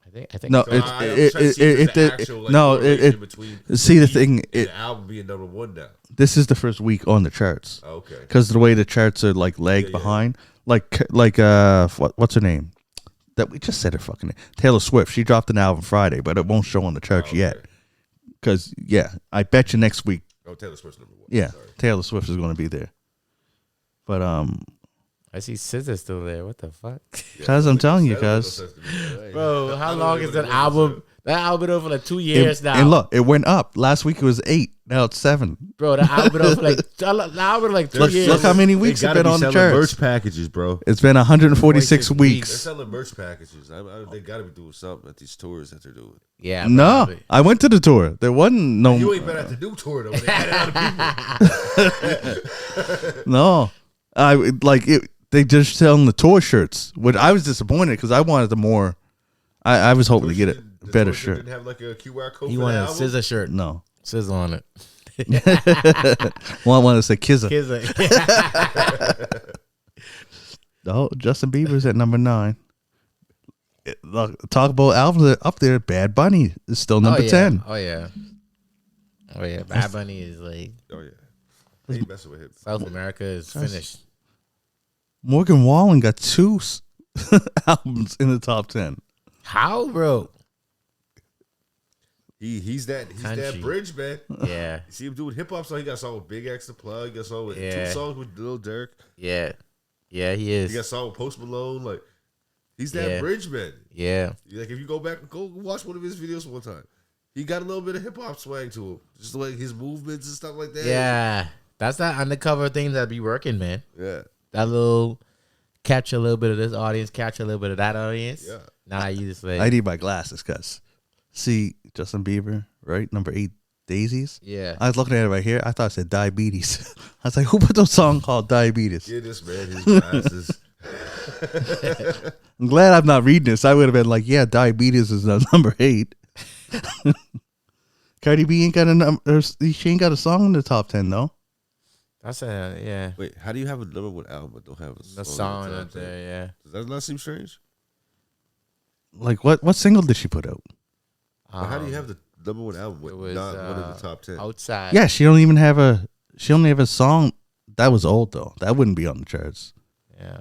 I think no. See the thing. The album being number one now. This is the first week on the charts. Okay. Because the way the charts are like lagged behind, like what's her name? That we just said her fucking name. Taylor Swift. She dropped an album Friday, but it won't show on the charts yet. Because I bet you next week. Oh, Taylor Swift's number one. Yeah, sorry. Taylor Swift is going to be there. But I see SZA still there. What the fuck? Cuz I'm telling you, cuz. Bro, how long is that album? That album been over for like 2 years now. And look, it went up. Last week it was 8. Now it's 7. Bro, that album been over for like 2 years. Look how many weeks it's been on the charts. Merch packages, bro. It's been 146 weeks. They're selling merch packages. They got to be doing something at these tours that they're doing. Yeah. No, probably. I went to the tour. There wasn't no. You ain't been at the new tour though. They had other people. No, I like it. They just selling the tour shirts, which I was disappointed because I wanted the more. I was hoping to get it better Torture shirt. Didn't have like a QR code. He for wanted the a album? scissor shirt. No. Scissor on it. One to say Kizza. Kizza. Oh, Justin Bieber's at number 9. Talk about albums up there. Bad Bunny is still number 10. Oh yeah. Bad Bunny is like. Oh yeah. They ain't messing with him. South America is finished. Morgan Wallen got 2 albums in the top 10. How, bro? He's that Country. bridge man. Yeah. You see him doing hip hop song. He got a song with Big X the Plug. He got a song with 2 songs with Lil Durk. Yeah. Yeah, he He got a is. song with Post Malone. Like he's that Yeah. bridge man. Yeah. Like if you go back, go watch one of his videos one time. He got a little bit of hip hop swag to him, just like his movements and stuff like that. Yeah. That's that undercover thing that be working, man. Yeah. That little catch a little bit of this audience, catch a little bit of that audience. Yeah. Now you just like I need my glasses, cuz. See, Justin Bieber, right? Number 8, Daisies. yeah. I was looking at it right here. I thought it said Diabetes. I was like, who put a song called Diabetes? Get this man his glasses. I'm glad I'm not reading this. I would have been like, yeah, Diabetes is number 8. Cardi B ain't got a number. She ain't got a song in the top 10, though. That's a yeah. Wait, how do you have a number 1 album but don't have a The song song in the up top 10? there, yeah. Does that not seem strange? Like, what single did she put out? How do you have the number 1 album with it was, not one of the top 10? Outside. Yeah, she don't even have a. She only have a song that was old though. That wouldn't be on the charts. Yeah.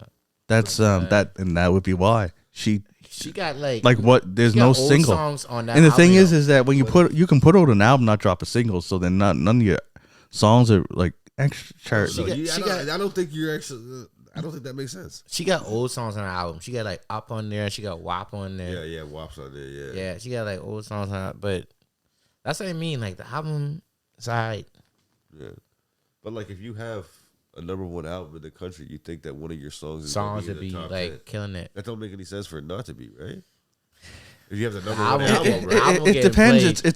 That's that would be why she She got like what. There's she got no old single. songs on that. And the thing album, is that when you can put out an album, not drop a single, so then none of your songs are like extra chart. She got- I don't think you're actually. I don't think that makes sense. she got old songs on her album. She got like Up on there. She got WAP on there. Yeah, WAP's on there. Yeah. Yeah, she got like old songs on it, but that's what I mean. Like the album is alright. Yeah. But like, if you have a number 1 album in the country, you think that one of your songs is gonna Songs be would in the be top like 10. killing it. That don't make any sense for it not to be, right? If you have the number 1 Album- album, right? album It getting depends. played.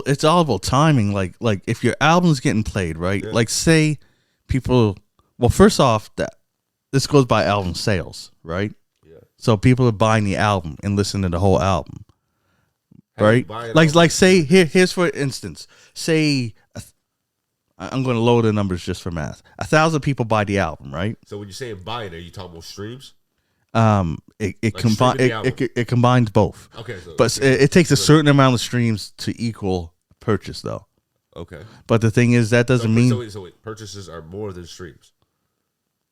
It's all about timing. Like if your album's getting played, right? Yeah. Like say people. Well, first off, that this goes by album sales, right? Yeah. So people are buying the album and listening to the whole album, How you right? buy an Like album? say here's for instance. Say I'm going to load the numbers just for math. 1,000 people buy the album, right? So when you're saying buying, are you talking about streams? It Like combines streaming the album. it combines both. Okay. So But it takes a certain amount of streams to equal purchase, though. okay. But the thing is, that doesn't mean. So wait, purchases are more than streams.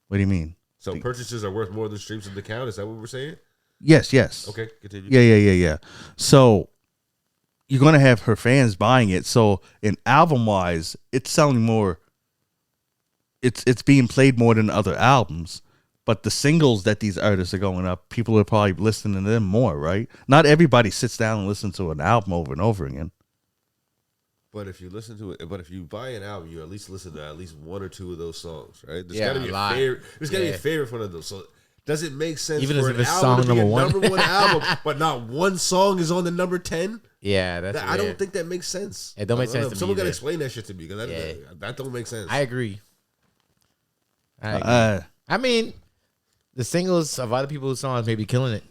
What do you mean? So purchases are worth more than streams in the count. Is that what we're saying? Yes. Okay, continue. Yeah. So you're gonna have her fans buying it. So in album wise, it's selling more. It's being played more than other albums. But the singles that these artists are going up, people are probably listening to them more, right? Not everybody sits down and listens to an album over and over again. But if you listen to it, but if you buy an album, you at least listen to at least 1 or 2 of those songs, right? There's Yeah, gotta be a lot. favorite. There's gotta be a Yeah. favorite one of those. So does it make sense Even for if an it's album song to be number a one? number 1 album, but not one song is on the number 10? Yeah, that's. I don't weird. think that makes sense. It don't make I sense know. to me Someone gotta either. explain that shit to me because Yeah. that don't make sense. I agree. I mean, the singles of other people's songs may be killing it.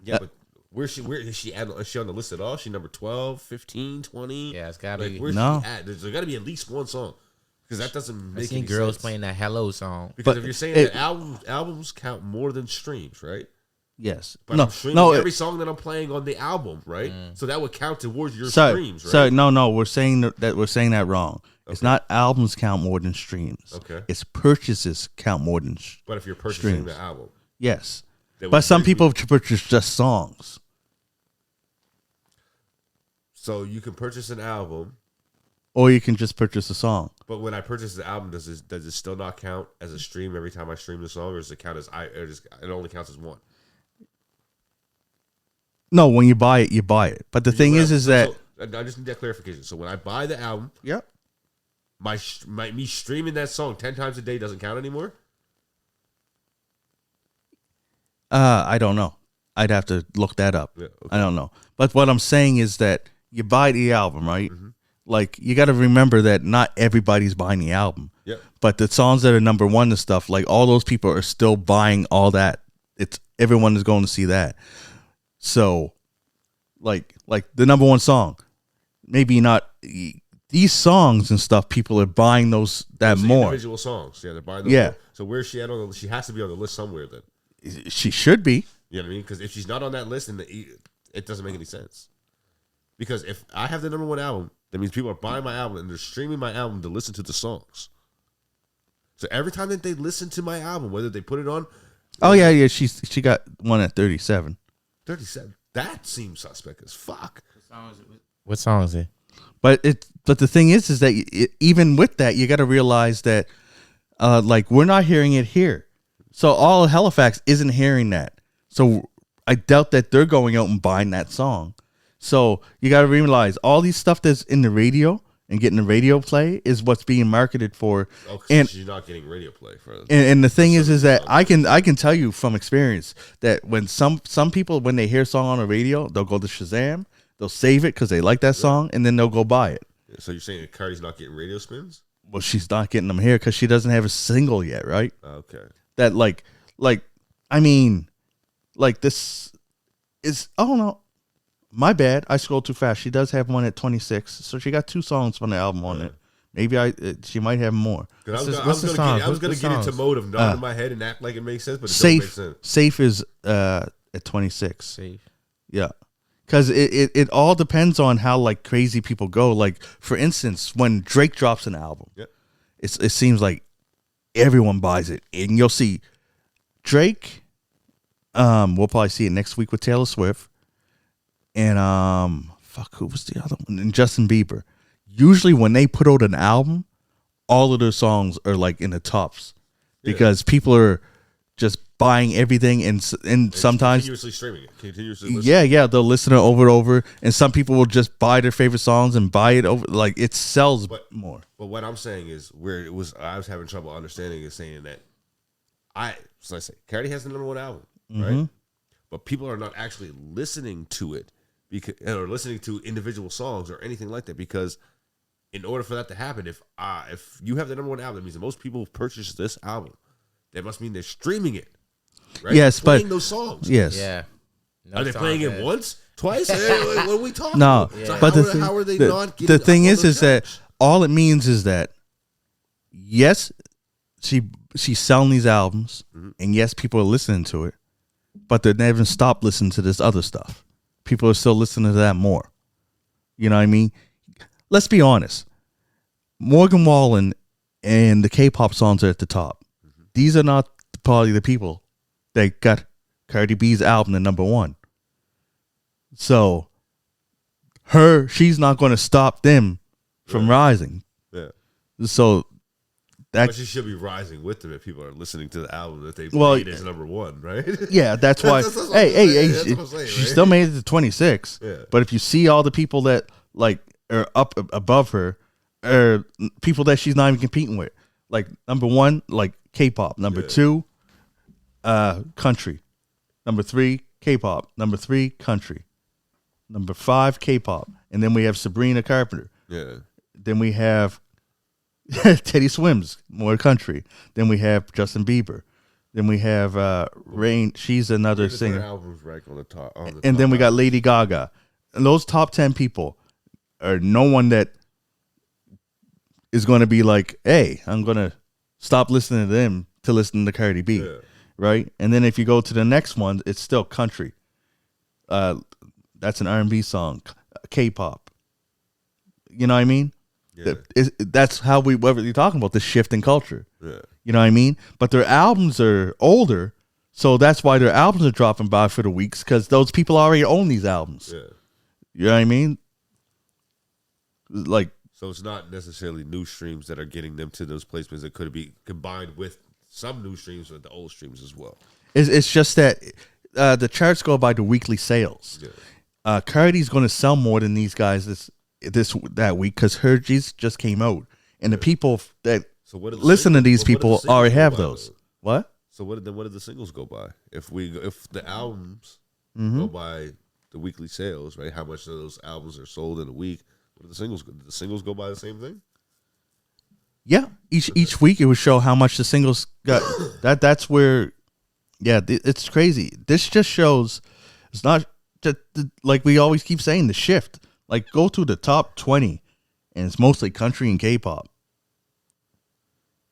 Yeah, but where is she at? Is she on the list at all? She number 12, 15, 20? Yeah, it's gotta Like, be. where's No. she at? There's got to be at least one song because that doesn't I've make seen any girls sense. playing that "Hello" song. Because But if you're saying it- that albums count more than streams, right? Yes. But I'm streaming every song that I'm playing on the album, right? So that would count towards your streams, right? So no, we're saying that wrong. It's not albums count more than streams. Okay. It's purchases count more than But if you're purchasing streams. the album, Yes. that But would some bring people you- purchase just songs. So you can purchase an album, Or you can just purchase a song. but when I purchase the album, does it still not count as a stream every time I stream the song, or does it count as it only counts as one? No, when you buy it, you buy it. But the thing is that I just need that clarification. So when I buy the album, yep. me streaming that song 10 times a day doesn't count anymore. I don't know. I'd have to look that up. Yeah, okay. I don't know. But what I'm saying is that you buy the album, right? Mm-hmm. Like you got to remember that not everybody's buying the album. Yep. But the songs that are number one and stuff, like all those people are still buying all that. It's everyone is going to see that. So like the number one song. Maybe not these songs and stuff. People are buying those more individual songs. Yeah, they're buying those. Yeah. So where's she at on? She has to be on the list somewhere. Then she should be. You know what I mean? Because if she's not on that list, then it doesn't make any sense. Because if I have the number one album, that means people are buying my album and they're streaming my album to listen to the songs. So every time that they listen to my album, whether they put it on, oh yeah, she got one at 37. 37. That seems suspect as fuck. What song is it? But the thing is that even with that, you got to realize that like we're not hearing it here. So all of Halifax isn't hearing that. So I doubt that they're going out and buying that song. So you got to realize all these stuff that's in the radio and getting the radio play is what's being marketed for. Oh, and she's not getting radio play for. And the thing is that I can tell you from experience that when some people, when they hear a song on the radio, they'll go to Shazam, they'll save it because they like that song, and then they'll go buy it. So you're saying that Cardi's not getting radio spins? Well, she's not getting them here because she doesn't have a single yet, right? Okay. That I mean, like this is, oh no, my bad. I scrolled too fast. She does have one at 26, so she got 2 songs from the album on it. Maybe she might have more. I was going to get into mode of nodding my head and act like it makes sense, but it don't make sense. Safe is at 26. Safe. Yeah. Because it all depends on how like crazy people go. Like for instance, when Drake drops an album, it seems like everyone buys it, and you'll see Drake. We'll probably see it next week with Taylor Swift, and who was the other one? And Justin Bieber. Usually, when they put out an album, all of their songs are like in the tops because people are just buying everything, and sometimes continuously streaming it, continuously listening. Yeah, they'll listen to it over and over, and some people will just buy their favorite songs and buy it over, like it sells more. But what I'm saying is, I was having trouble understanding is saying that let's say Cardi has the number one album, right? But people are not actually listening to it or listening to individual songs or anything like that, because in order for that to happen, if you have the number one album, that means that most people purchase this album. That must mean they're streaming it. Right? Yes, playing those songs. Yes. Yeah. Are they playing it once, twice? What are we talking no, about? So but how are they not getting the thing is charts? that all it means is that yes, she's selling these albums, and yes, people are listening to it, but they never stop listening to this other stuff. People are still listening to that more. You know what I mean? Let's be honest. Morgan Wallen and the K-pop songs are at the top. These are not probably the people that got Cardi B's album at number one. So she's not going to stop them from rising. Yeah. So but she should be rising with them if people are listening to the album that they made as number one, right? Yeah, that's why. She still made it to 26. Yeah. But if you see all the people that like are up above her, are people that she's not even competing with, like number one, like K-pop. Number 2, country. Number 3, K-pop. Number 3, country. Number 5, K-pop. And then we have Sabrina Carpenter. Yeah. Then we have Teddy Swims, more country. Then we have Justin Bieber. Then we have Rain. She's another singer. Albums rank on the top. And then we got Lady Gaga. And those top 10 people are no one that is going to be like, hey, I'm going to stop listening to them to listen to Cardi B, right? And then if you go to the next one, it's still country. That's an R&B song, K-pop. You know what I mean? Yeah. That's how what you're talking about, the shift in culture. Yeah. You know what I mean? But their albums are older, so that's why their albums are dropping by for the weeks, because those people already own these albums. Yeah. You know what I mean? Like, so it's not necessarily new streams that are getting them to those placements. It could be combined with some new streams with the old streams as well. It's just that the charts go by the weekly sales. Yeah. Cardi's going to sell more than these guys that week because her just came out, and the people that listen to these people already have those. What? So what did the singles go by? If the albums go by the weekly sales, right? How much of those albums are sold in a week? What do the singles go? Did the singles go by the same thing? Yeah, each week it would show how much the singles got. That's where, yeah, it's crazy. This just shows it's not like we always keep saying, the shift. Like, go to the top 20, and it's mostly country and K-pop.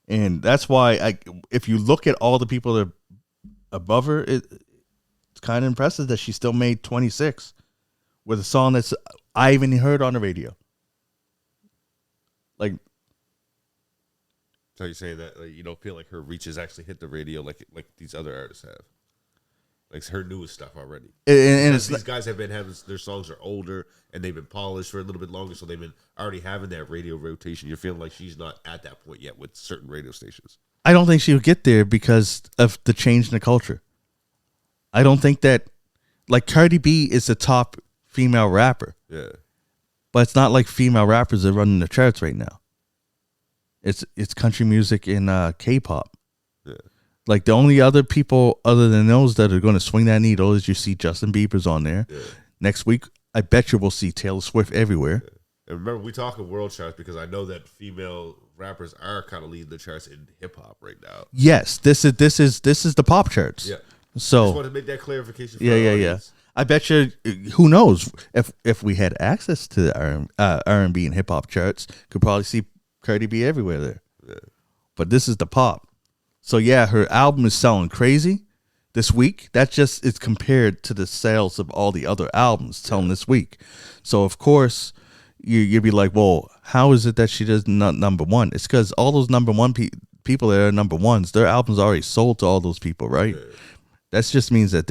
And that's why, if you look at all the people that are above her, it's kind of impressive that she still made 26 with a song that's I even heard on the radio. Like, so you're saying that you don't feel like her reach has actually hit the radio like these other artists have, like her newest stuff already. And these guys have been having their songs are older and they've been polished for a little bit longer, so they've been already having that radio rotation. You're feeling like she's not at that point yet with certain radio stations. I don't think she'll get there because of the change in the culture. I don't think that, like, Cardi B is the top female rapper. Yeah. But it's not like female rappers are running the charts right now. It's country music and K-pop. Yeah. Like, the only other people other than those that are going to swing that needle is you see Justin Bieber's on there. Yeah. Next week, I bet you we'll see Taylor Swift everywhere. Yeah. And remember, we talk of world charts because I know that female rappers are kind of leading the charts in hip hop right now. Yes, this is the pop charts. Yeah. So just want to make that clarification. For yeah. I bet you. Who knows if we had access to the R&B and hip hop charts, could probably see Cardi B everywhere there. Yeah. But this is the pop. So yeah, her album is selling crazy this week. That just is compared to the sales of all the other albums selling this week. So of course you'd be like, well, how is it that she does not number one? It's because all those number one people that are number ones, their albums already sold to all those people, right? Yeah. That just means that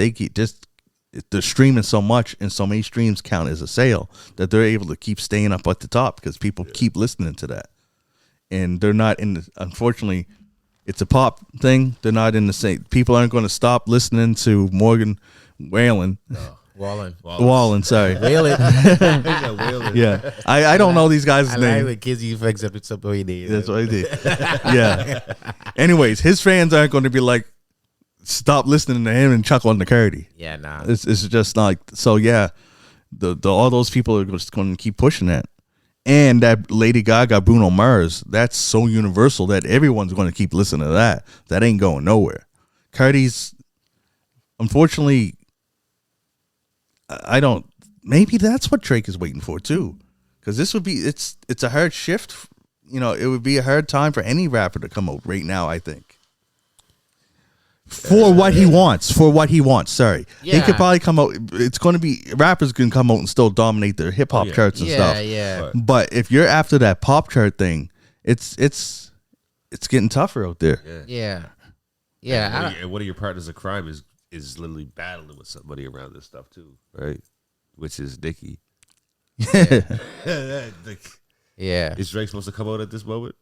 they're streaming so much and so many streams count as a sale that they're able to keep staying up at the top because people keep listening to that. And they're not unfortunately, it's a pop thing. They're not in the same. People aren't going to stop listening to Morgan Wallen. Wallen, sorry. Whalen. Yeah. I don't know these guys' names. I like when kids use for except it's something he did. That's what I did. Yeah. Anyways, his fans aren't going to be like, stop listening to him and chuckle on the Cardi. Yeah, nah. It's just like, so yeah, all those people are just going to keep pushing that. And that Lady Gaga, Bruno Mars, that's so universal that everyone's going to keep listening to that. That ain't going nowhere. Cardi's, unfortunately, maybe that's what Drake is waiting for too. Because this would be, it's a hard shift. You know, it would be a hard time for any rapper to come out right now, I think. For what he wants. Sorry. Yeah. He could probably come out. It's going to be, rappers can come out and still dominate their hip hop charts and stuff. Yeah. But if you're after that pop chart thing, it's getting tougher out there. Yeah. And one of your partners of crime is literally battling with somebody around this stuff too, right? Which is Nicki. Yeah. Is Drake supposed to come out at this moment?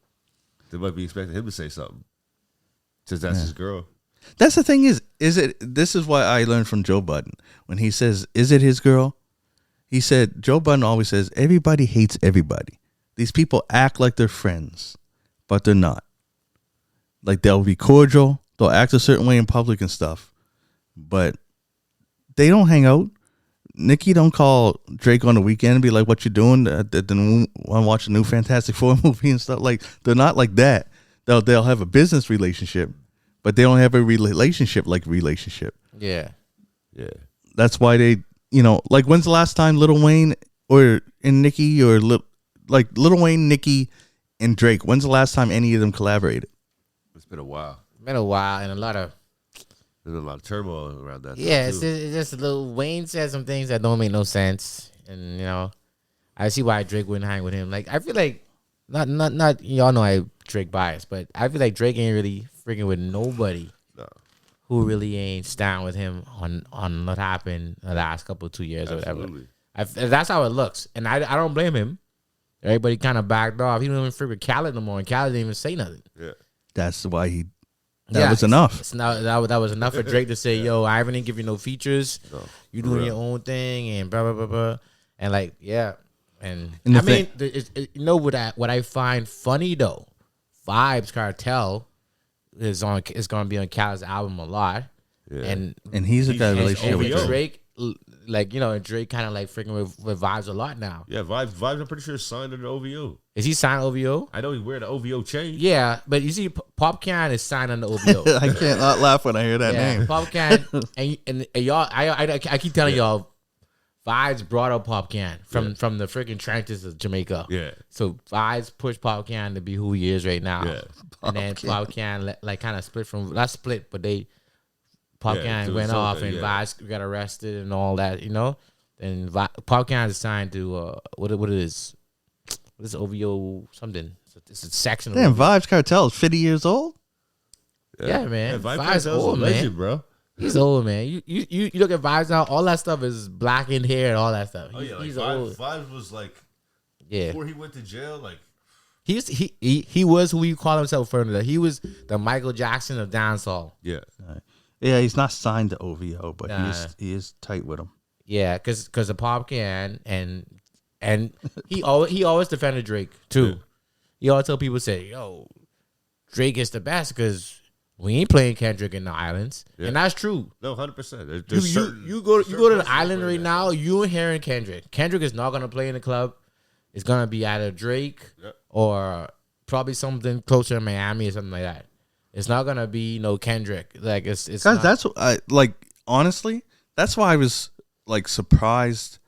They might be expecting him to say something, since that's his girl. That's the thing this is what I learned from Joe Budden. When he says, is it his girl? He said, Joe Budden always says, everybody hates everybody. These people act like they're friends, but they're not. Like, they'll be cordial. They'll act a certain way in public and stuff, but they don't hang out. Nicki don't call Drake on the weekend and be like, what you doing? Want to watch a new Fantastic Four movie and stuff. Like, they're not like that. They'll have a business relationship, but they don't have a relationship. Yeah. That's why they, like, when's the last time Lil Wayne and Nicki Lil Wayne, Nicki, and Drake, when's the last time any of them collaborated? It's been a while. And There's a lot of turmoil around that. Yeah, it's just Lil Wayne said some things that don't make no sense. And, I see why Drake wouldn't hang with him. Like, I feel like, not y'all know I Drake biased, but I feel like Drake ain't really freaking with nobody who really ain't down with him on what happened the last 2 years or whatever. That's how it looks. And I don't blame him. Everybody kind of backed off. He don't even freak with Khaled no more, and Khaled didn't even say nothing. Yeah. That's why that was enough. That was enough for Drake to say, yo, I haven't give you no features. No, you doing your own thing and blah, blah, blah, blah. And like, yeah. And I mean, what I find funny though, Vibes Cartel is going to be on Khaled's album a lot. Yeah. And he's a guy relationship with Drake. Like, Drake kind of like freaking with Vibes a lot now. Yeah, Vibes I'm pretty sure is signed under OVO. Is he signed OVO? I know he's wearing the OVO chain. Yeah, but you see, Popcan is signed under OVO. I can't not laugh when I hear that name. Popcan, and y'all, I keep telling y'all, Vibes brought up Pop Can from the freaking trenches of Jamaica. Yeah. So Vibes pushed Pop Can to be who he is right now. Yeah. And then Pop Can like kind of split from not split, but Pop Can went off and Vibes got arrested and all that, you know. And Pop Can is signed to what it is. What is OVO something? It's a section. Damn, Vibes Cartel is 50 years old. Yeah, man. Vibes old, legend, man. Bro. He's old, man. You look at Vibes now, all that stuff is blackened hair and all that stuff. He's old. Vibes was like, before he went to jail, like he was who he called himself further. He was the Michael Jackson of dancehall. Yeah. Yeah, he's not signed to OVO, but he is tight with him. Yeah, because the Pop Can and he always defended Drake too. Yeah. He always tell people say, "Yo, Drake is the best because we ain't playing Kendrick in the islands," and that's true. No, 100%. You go to the island right now. You ain't hearing Kendrick. Kendrick is not gonna play in the club. It's gonna be either Drake or probably something closer to Miami or something like that. It's not gonna be no Kendrick. Like it's guys. That's what I like. Honestly, that's why I was like surprised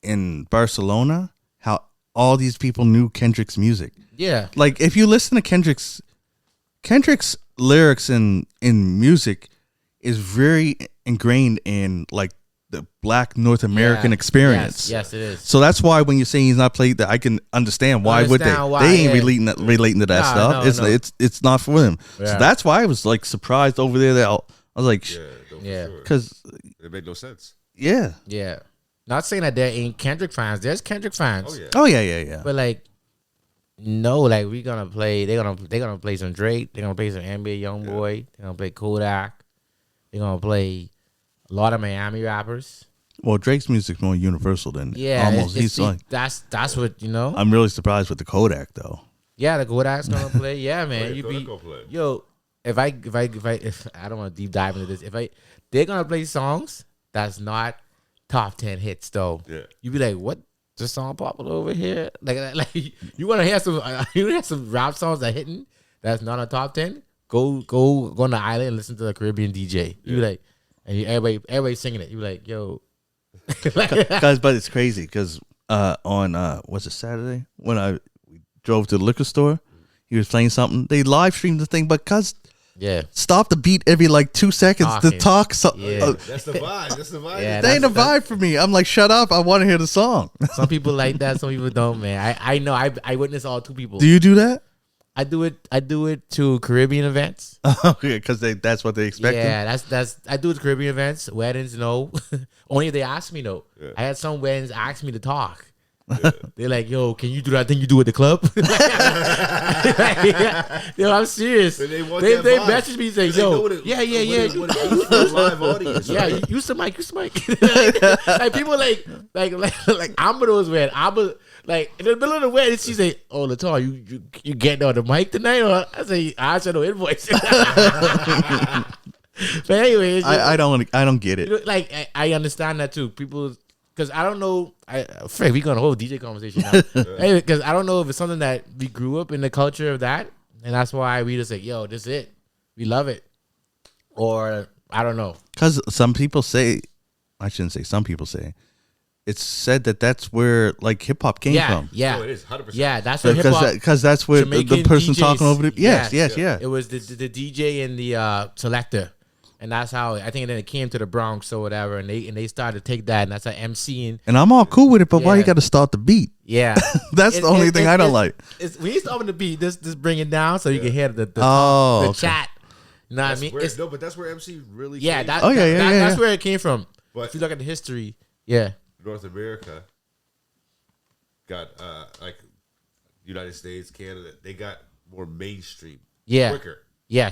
in Barcelona how all these people knew Kendrick's music. Yeah, like if you listen to Kendrick's lyrics in music is very ingrained in like the Black North American experience. Yes, it is. So that's why when you're saying he's not played, that I can understand why would they? They ain't relating to that stuff. It's not for them. Yeah. So that's why I was like surprised over there. That I was like, because it made no sense. Yeah. Not saying that there ain't Kendrick fans. There's Kendrick fans. Oh yeah. But like, no, like we gonna play. They're gonna play some Drake. They're gonna play some NBA YoungBoy. They're gonna play Kodak. They're gonna play a lot of Miami rappers. Well, Drake's music's more universal than almost. He's like that's what you know. I'm really surprised with the Kodak though. Yeah, the Kodak's gonna play. Yeah, man. If I don't want to deep dive into this. They're gonna play songs that's not top 10 hits though. Yeah. You be like, what? This song popular over here? Like you want to hear some rap songs that hitting that's not a top 10? Go on the island and listen to the Caribbean DJ. You be like, and everybody singing it. You be like, yo, guys, but it's crazy because on was it Saturday when I drove to the liquor store, he was playing something. They live streamed the thing, but stop the beat every like 2 seconds to talk. That's the vibe. That's the vibe. Yeah, that ain't a vibe for me. I'm like, shut up. I want to hear the song. Some people like that. Some people don't, man. I know. I witnessed all two people. Do you do that? I do it to Caribbean events. Okay, because that's what they expect. Yeah, that's I do it to Caribbean events. Weddings, no. Only if they ask me, though. Yeah. I had some weddings ask me to talk. Yeah. They're like, yo, can you do that thing you do at the club? Yo, I'm serious. They message me saying, yo, yeah. Live audience, yeah, right? use the mic. Like people like Amber's wedding. Amber, like in the middle of the wedding, she say, oh, Latar, you getting on the mic tonight? Or I said no invoice. But anyways, I don't get it. Like I understand that too. People. Because I don't know, we gonna hold DJ conversation now. Because I don't know if it's something that we grew up in the culture of that, and that's why we just like, yo, this is it, we love it, or I don't know. Because some people say, I shouldn't say some people say, it's said that that's where like hip hop came from. Yeah, it is 100%. Yeah, that's where hip hop. Because that's where the person DJs, talking over the yes. It was the DJ and the selector. And that's how I think then it came to the Bronx or whatever, and they started to take that, and that's how MCing. And I'm all cool with it, but why you got to start the beat? Yeah, that's the only thing I don't like. When you start with the beat, just bring it down so you can hear the chat. You know what I mean? But that's where MC really. Came. That's where it came from. But if you look at the history, North America got like United States, Canada, they got more mainstream, quicker, than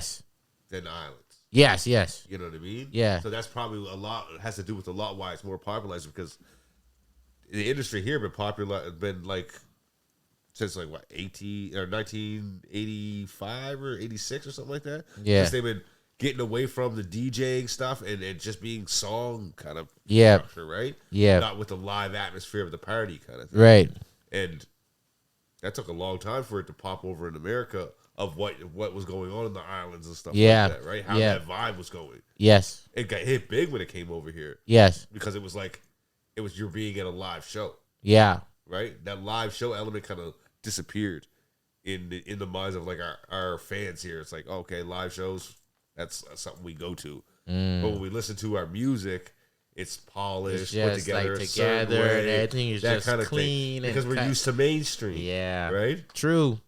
the islands. Yes. You know what I mean? Yeah. So that's probably a lot. It has to do with a lot why it's more popularized because the industry here been like since like what 1985 or 86 or something like that. Yeah. Since they've been getting away from the DJing stuff and just being song kind of structure, right? Yeah. Not with the live atmosphere of the party kind of thing. Right. And that took a long time for it to pop over in America. Of what was going on in the islands and stuff like that, right? How that vibe was going. Yes. It got hit big when it came over here. Yes. Because it was like it was you're being at a live show. Yeah. Right? That live show element kind of disappeared in the minds of like our fans here. It's like, okay, live shows, that's something we go to. But when we listen to our music, it's polished, put together, like together, way, and everything is just kind of clean thing, because we're used to mainstream. Yeah, right. True,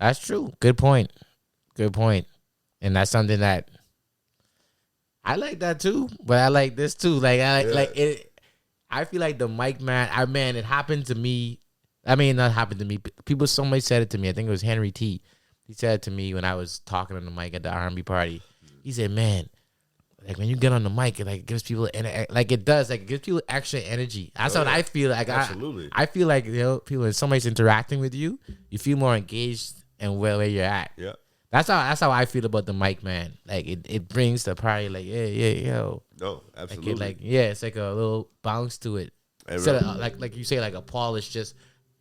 that's true. Good point. And that's something that I like that too. But I like this too. Like like it. I feel like the mic man. It happened to me. I mean, not happened to me. Somebody said it to me. I think it was Henry T. He said it to me when I was talking on the mic at the R&B party. He said, "Man, like when you get on the mic, it gives people like it does. Like it gives people extra energy. That's what I feel like. Absolutely. I feel like people when somebody's interacting with you, you feel more engaged and where you're at. Yeah. That's how I feel about the mic man. Like it brings the party. Like yo. No, absolutely. It's like a little bounce to it. Instead of like you say, like a polish, just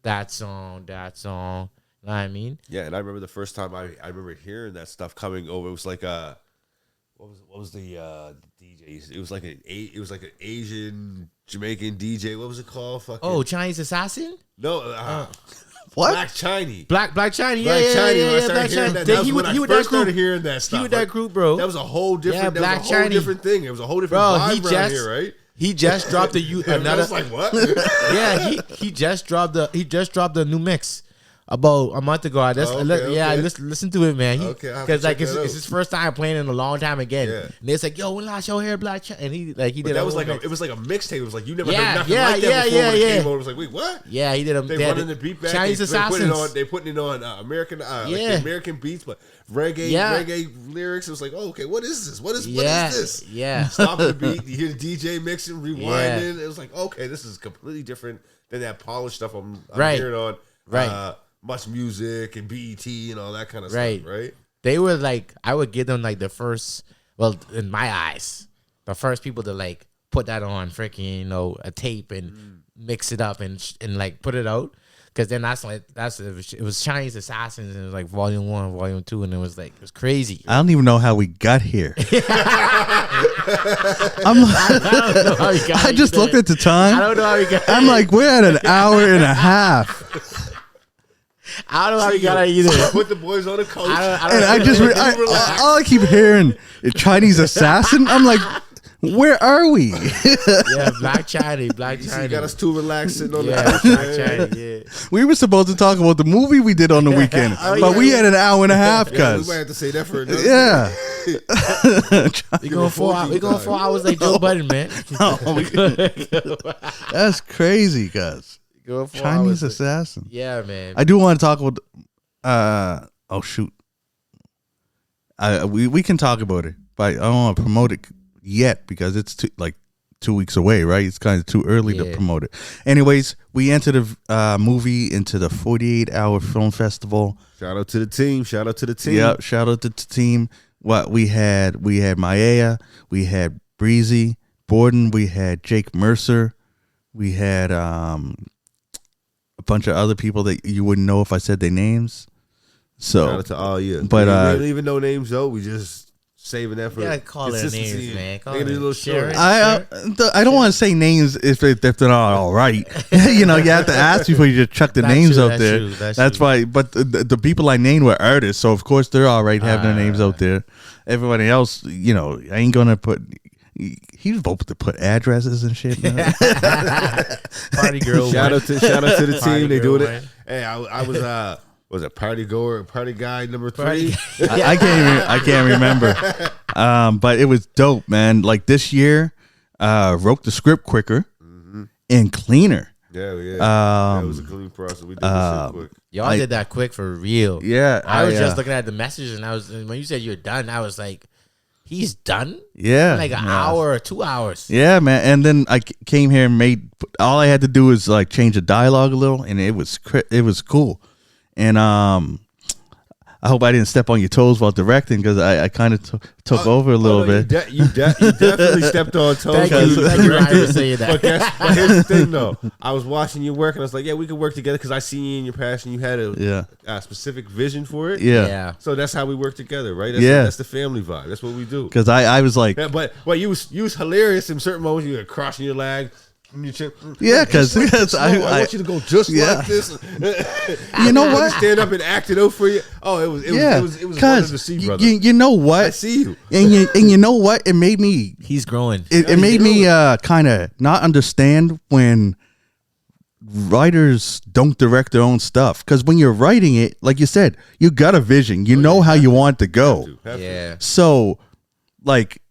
that song. You know what I mean? Yeah, and I remember the first time I remember hearing that stuff coming over. It was like what was the DJ? It was like an Asian Jamaican DJ. What was it called? Chinese Assassin? No, what? Black Chinese. Black Chinese. Black Chinese. Yeah, When I started hearing that, that was when I first started hearing that stuff. He with that group, bro. That was a whole different. Yeah, that was a whole different thing. It was a whole different vibe around here, right? He just dropped another. I was like, what? Yeah, he just dropped the new mix about a month ago. Listen to it, man. Because like it's his first time playing in a long time again. Yeah. And it's like, yo, when last show here, Black China, and he did. That was like it was like a mixtape. It was like you never heard nothing like that before. When it came over, it was like, wait, what? Yeah, he did. They running the beat back. Chinese Assassins. They putting it on American, American beats, but reggae lyrics. It was like, oh, okay, what is this? What is this? Yeah, stopping the beat. You hear the DJ mixing, rewinding. It was like, okay, this is completely different than that polished stuff I'm hearing on. Much music and BET and all that kind of stuff, right? They were like, I would give them like the first, well, in my eyes, the first people to like put that on freaking, a tape and mix it up and like put it out. Because then it was Chinese Assassins and it was like volume 1, volume 2, and it was crazy. I don't even know how we got here. I just looked at the time. I don't know how we got. I'm like, we're at an hour and a half. I don't know how we got it either. Put the boys on the coach. All I keep hearing is Chinese Assassin. I'm like, where are we? Yeah, Black China. You got us too relaxed sitting on the couch. Black China, We were supposed to talk about the movie we did on the weekend, but we had an hour and a half, we might have to say that for another. We going 4 hours. We going 4 hours like Joe Budden, man. That's crazy, cuz. Chinese Assassin. Yeah, man. I do want to talk about. Oh shoot. We can talk about it, but I don't want to promote it yet because it's 2 weeks away, right? It's kind of too early to promote it. Anyways, we entered the movie into the 48-hour film festival. Shout out to the team. Yeah, shout out to the team. What we had Maya, we had Breezy Borden, we had Jake Mercer, we had a bunch of other people that you wouldn't know if I said their names. So shout out to all you. But we don't even know names though. We just saving that for call their names, man. Call a little short. I don't want to say names if they're not all right. You have to ask before you just chuck the names out there. That's why. But the people I named were artists, so of course they're all right having their names out there. Everybody else, I ain't gonna put. He's supposed to put addresses and shit. Party girl. Shout out to the team. They doing it. Hey, I was a party guy number 3. I can't remember. But it was dope, man. Like this year, wrote the script quicker and cleaner. Yeah. It was a clean process. We did this shit quick. Y'all did that quick for real. Yeah, I was just looking at the messages, and when you said you're done, I was like, he's done? Yeah. Like an hour or 2 hours. Yeah, man. And then I came here and all I had to do was like change the dialogue a little, and it was cool. And I hope I didn't step on your toes while directing because I kind of took over a little bit. You definitely stepped on toes. Thank you for saying that. But here's the thing, though. I was watching you work, and I was like, yeah, we could work together because I see you in your passion. You had a specific vision for it. Yeah. So that's how we work together, right? That's the family vibe. That's what we do. Because I was like... Yeah, but you was hilarious in certain moments. You were crossing your leg, Yeah, because I want you to go just like this. You know what? Stand up and act it out for you. Oh, it was wonderful to see, brother. You know what? I see you. And you know what? It made me. He's growing. It made me kind of not understand when writers don't direct their own stuff, because when you're writing it, like you said, you got a vision, you know how you want it to go. Yeah. So like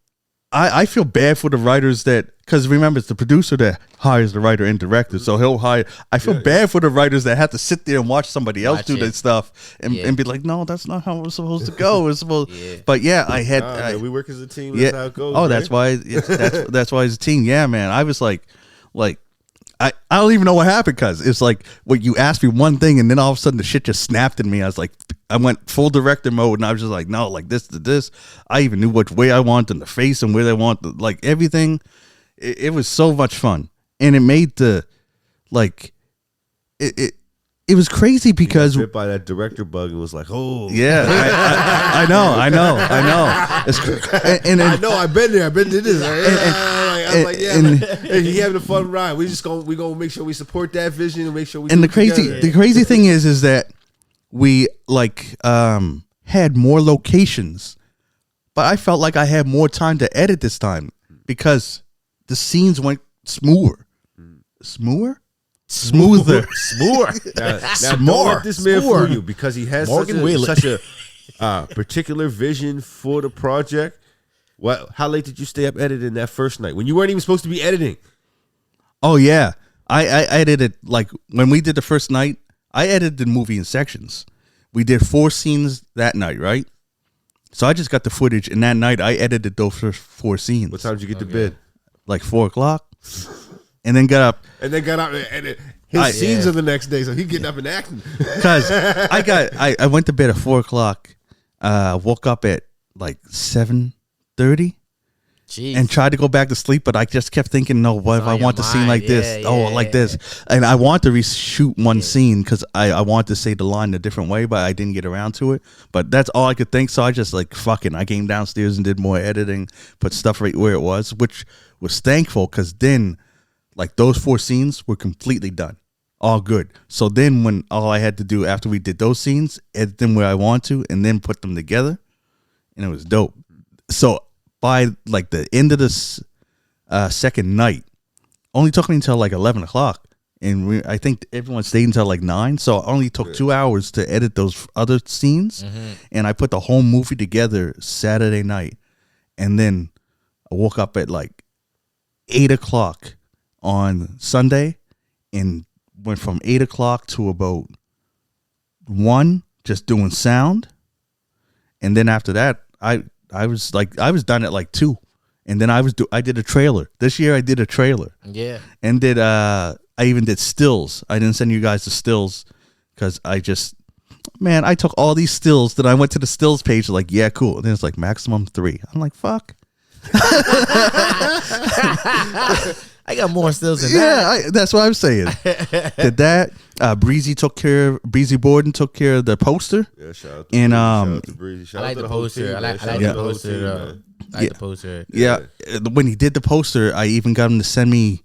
I feel bad for the writers that, because remember, it's the producer that hires the writer and director, so he'll hire. I feel bad for the writers that have to sit there and watch somebody else do that stuff and be like, no, that's not how it's supposed to go. It's supposed, but I had we work as a team. That's how it goes. Oh, that's why that's why it's a team. Yeah, man. I was like. I don't even know what happened, because it's like what you asked me one thing and then all of a sudden the shit just snapped in me. I was like, I went full director mode and I was just like, no, like this to this. I even knew which way I want in the face and where they want the, like everything. It was so much fun, and it made the like it was crazy because bit by that director bug and was like, oh yeah, I know. It's, and I know I've been there. I've been to this. I was like, yeah, he having a fun ride. We gonna make sure we support that vision and make sure we. And the crazy thing is that we like had more locations, but I felt like I had more time to edit this time because the scenes went smoother. Smoother. Now don't let this man fool you, because he has such a particular vision for the project. How late did you stay up editing that first night when you weren't even supposed to be editing? Oh yeah, I edited, like when we did the first night. I edited the movie in sections. We did 4 scenes that night, right? So I just got the footage, and that night I edited those first 4 scenes. What time did you get to bed? Like 4:00, and then got up. And edit his scenes of the next day, so he getting up and acting. Because I went to bed at 4:00. Woke up at like 7:30. And tried to go back to sleep, but I just kept thinking, no, what if I want the scene like this? Like this. And I want to reshoot one scene because I want to say the line a different way, but I didn't get around to it. But that's all I could think. So I just like, fucking, I came downstairs and did more editing, put stuff right where it was, which was thankful, because then like those 4 scenes were completely done. All good. So then when all I had to do after we did those scenes, edit them where I want to, and then put them together, and it was dope. So by like the end of this second night, only took me until like 11 o'clock, and I think everyone stayed until like 9. So it only took 2 hours to edit those other scenes, and I put the whole movie together Saturday night, and then I woke up at like 8 o'clock on Sunday, and went from 8 o'clock to about 1 just doing sound, and then after that I was done at like 2, and then I did a trailer this year. I did a trailer, and I even did stills. I didn't send you guys the stills because I took all these stills. Then I went to the stills page, like, yeah, cool, and then it's like maximum 3. I'm like, fuck. I got more stills than that. Yeah, that's what I'm saying. Did that. Breezy Borden took care of the poster. Yeah, shout out to shout out to Breezy. I like the poster. I like the poster. The poster. Yeah, when he did the poster, I even got him to send me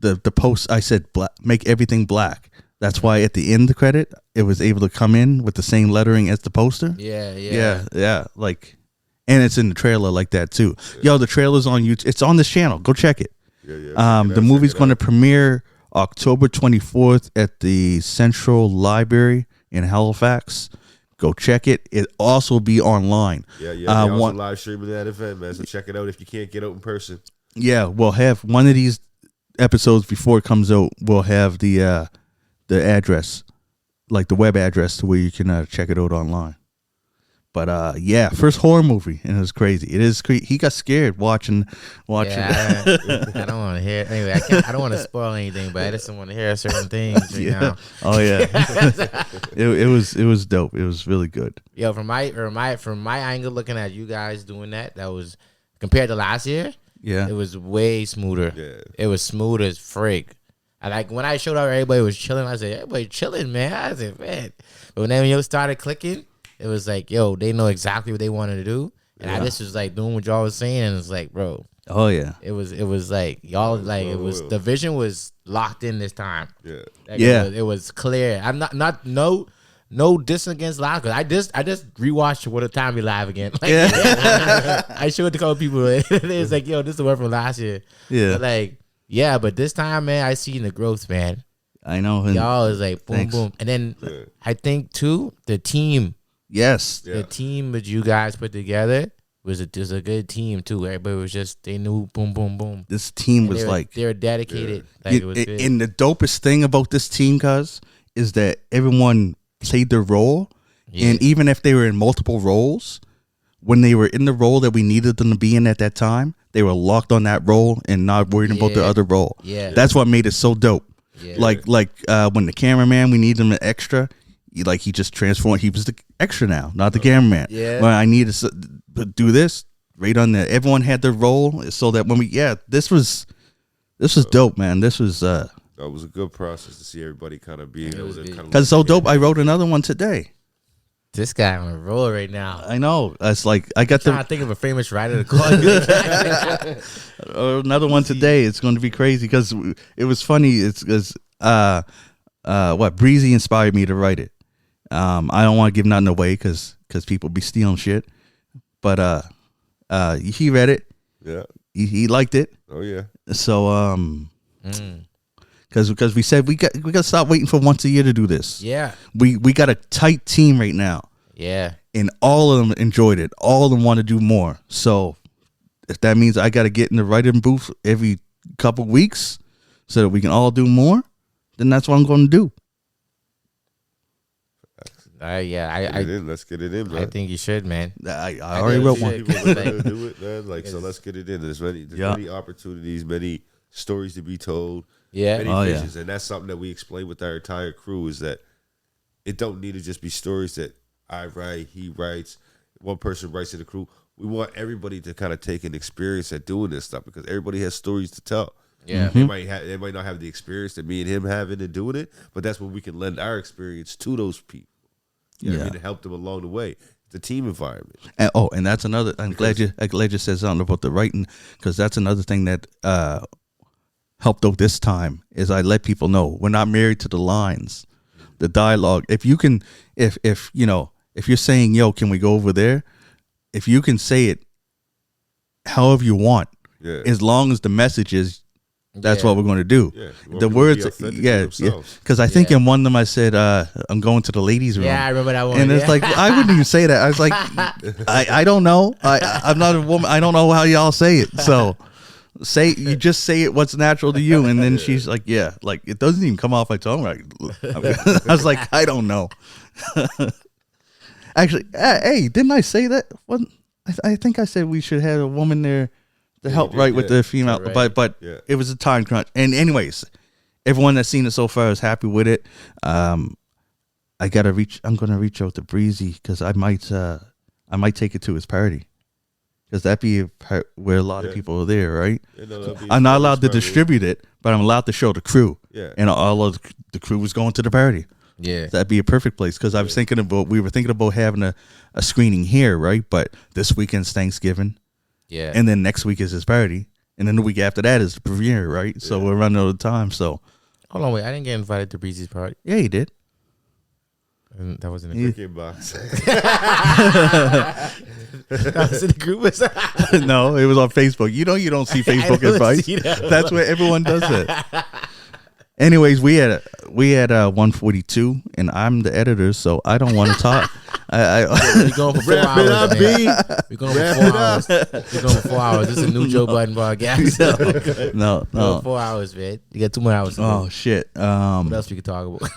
the post. I said, make everything black. That's why at the end of the credit, it was able to come in with the same lettering as the poster. Yeah. Like, and it's in the trailer like that too. Yo, the trailer's on YouTube. It's on this channel. Go check it. The movie's going to premiere October 24th at the Central Library in Halifax. Go check it. It also be online. They also live streaming that event, man. So check it out if you can't get out in person. Yeah, we'll have one of these episodes before it comes out. We'll have the address, like the web address, to where you can check it out online. But first horror movie, and it was crazy. It is crazy. He got scared watching. Yeah, I don't want to hear. Anyway, I don't want to spoil anything, but I just don't want to hear certain things right now. Oh yeah, it was dope. It was really good. Yo, from my angle, looking at you guys doing that was compared to last year. Yeah, it was way smoother. Yeah, it was smooth as frig. I like when I showed up, everybody was chilling. I said, everybody chilling, man. I said, man. But when then started clicking, it was like, yo, they know exactly what they wanted to do. And I just was like doing what y'all was saying. And it's like, bro, Oh yeah. It was like y'all like it was the vision was locked in this time. Yeah. Like, Yeah. It was clear. I'm not no diss against live because I just rewatched What a Time We Live again. Like, I showed it to a couple people. It's like, yo, this is the one from last year. Yeah. But but this time, man, I seen the growth, man. I know. And Y'all is like boom, thanks. boom, and then I think too the team, yes. the team that you guys put together was a good team too. Everybody was just they knew boom, boom, boom. This team And was they were dedicated. Like it was good. and the dopest thing about this team, cuz, is that everyone played their role, and even if they were in multiple roles, when they were in the role that we needed them to be in at that time, they were locked on that role and not worried about the other role. Yeah. That's what made it so dope. Yeah. Like when the cameraman, we needed him an extra, he just transformed. He was the extra now, not the cameraman. Yeah. When I needed to do this, right on there. Everyone had their role, so that when this was dope, man. This was It was a good process to see everybody kind of being able to kind of. because it's so dope. I wrote another one today. This guy on a roll right now. I know. It's like I got Trying to think of a famous writer to call you. another one today. It's going to be crazy because it was funny. It's because Breezy inspired me to write it. I don't want to give nothing away because people be stealing shit. But he read it. Yeah. He liked it. Oh yeah. So because we said we got to stop waiting for once a year to do this. Yeah. We got a tight team right now. Yeah. And all of them enjoyed it. All of them want to do more. So if that means I got to get in the writing booth every couple weeks so that we can all do more, then that's what I'm going to do. Let's get it in, man. I think you should, man. I already wrote one. People want to do it, man. Like, so let's get it in. There's many opportunities, many stories to be told. Yeah. Many visions, and that's something that we explain with our entire crew is that it don't need to just be stories that I write, he writes, one person writes in the crew. We want everybody to kind of take an experience at doing this stuff because everybody has stories to tell. Yeah. They might not have the experience that me and him having in doing it, but that's when we can lend our experience to those people. You know what I mean? To help them along the way. It's a team environment. And that's another. I'm glad you said something about the writing because that's another thing that helped out this time is I let people know we're not married to the lines, the dialogue. If you can, if you're saying, yo, can we go over there? If you can say it however you want, as long as the message is, that's what we're going to do. Yeah, the words, because I think in one of them I said, I'm going to the ladies' room. Yeah, I remember that one. And it's like, I wouldn't even say that. I was like, I don't know. I'm not a woman. I don't know how y'all say it. So you just say it what's natural to you. And then she's like, yeah, like it doesn't even come off my tongue right. I was like, I don't know. Actually, hey, didn't I say that? I think I said we should have a woman there to help write with the female, but it was a time crunch. And anyways, everyone that's seen it so far is happy with it. I'm gonna reach out to Breezy because I might take it to his party because that'd be a part where a lot of people are there, right? I'm not allowed to distribute it, but I'm allowed to show the crew. Yeah, and all of the crew was going to the party. Yeah, that'd be a perfect place because I was thinking about having a screening here, right? But this weekend's Thanksgiving. Yeah. And then next week is his party. And then the week after that is the premiere, right? So we're running out of time. So hold on, wait. I didn't get invited to Breezy's party. Yeah, you did. And that wasn't in the group box. That was in the group. No, it was on Facebook. You don't see Facebook advice. That's where everyone does it. Anyways, we had 142, and I'm the editor, so I don't want to talk. We're going for 4 hours, man. We're going for 4 hours. We're going for 4 hours. This is a new Joe Budden podcast. So. No. 4 hours, man. You got 2 more hours. Oh shit. What else we could talk about?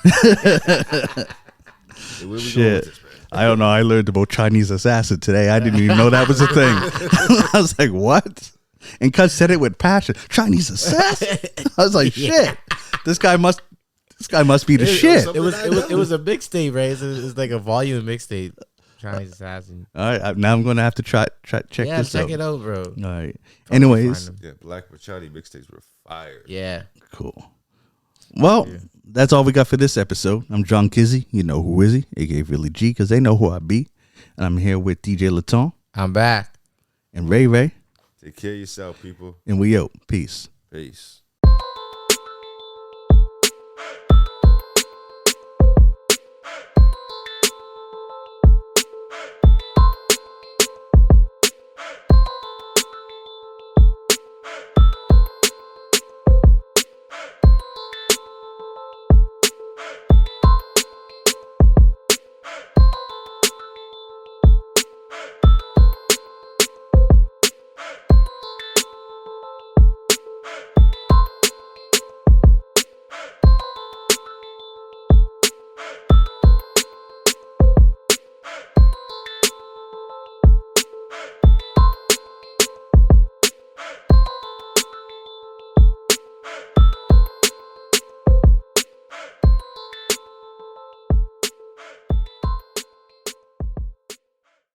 Shit. I don't know. I learned about Chinese assassin today. I didn't even know that was a thing. I was like, what? And Cuz said it with passion. Chinese assassin. I was like, shit. This guy must be the shit. It was a mixtape, right? It's like a volume mixtape. Chinese assassin. All right, now I'm gonna have to check this out. Yeah, check it out, bro. All right. Anyways, Black Machani mixtapes were fire. Yeah. Cool. Well, that's all we got for this episode. I'm John Kizzy. You know who is he? aka Really G, because they know who I be. And I'm here with DJ Laton. I'm back. And Ray Ray. Take care of yourself, people. And we out. Peace. Peace.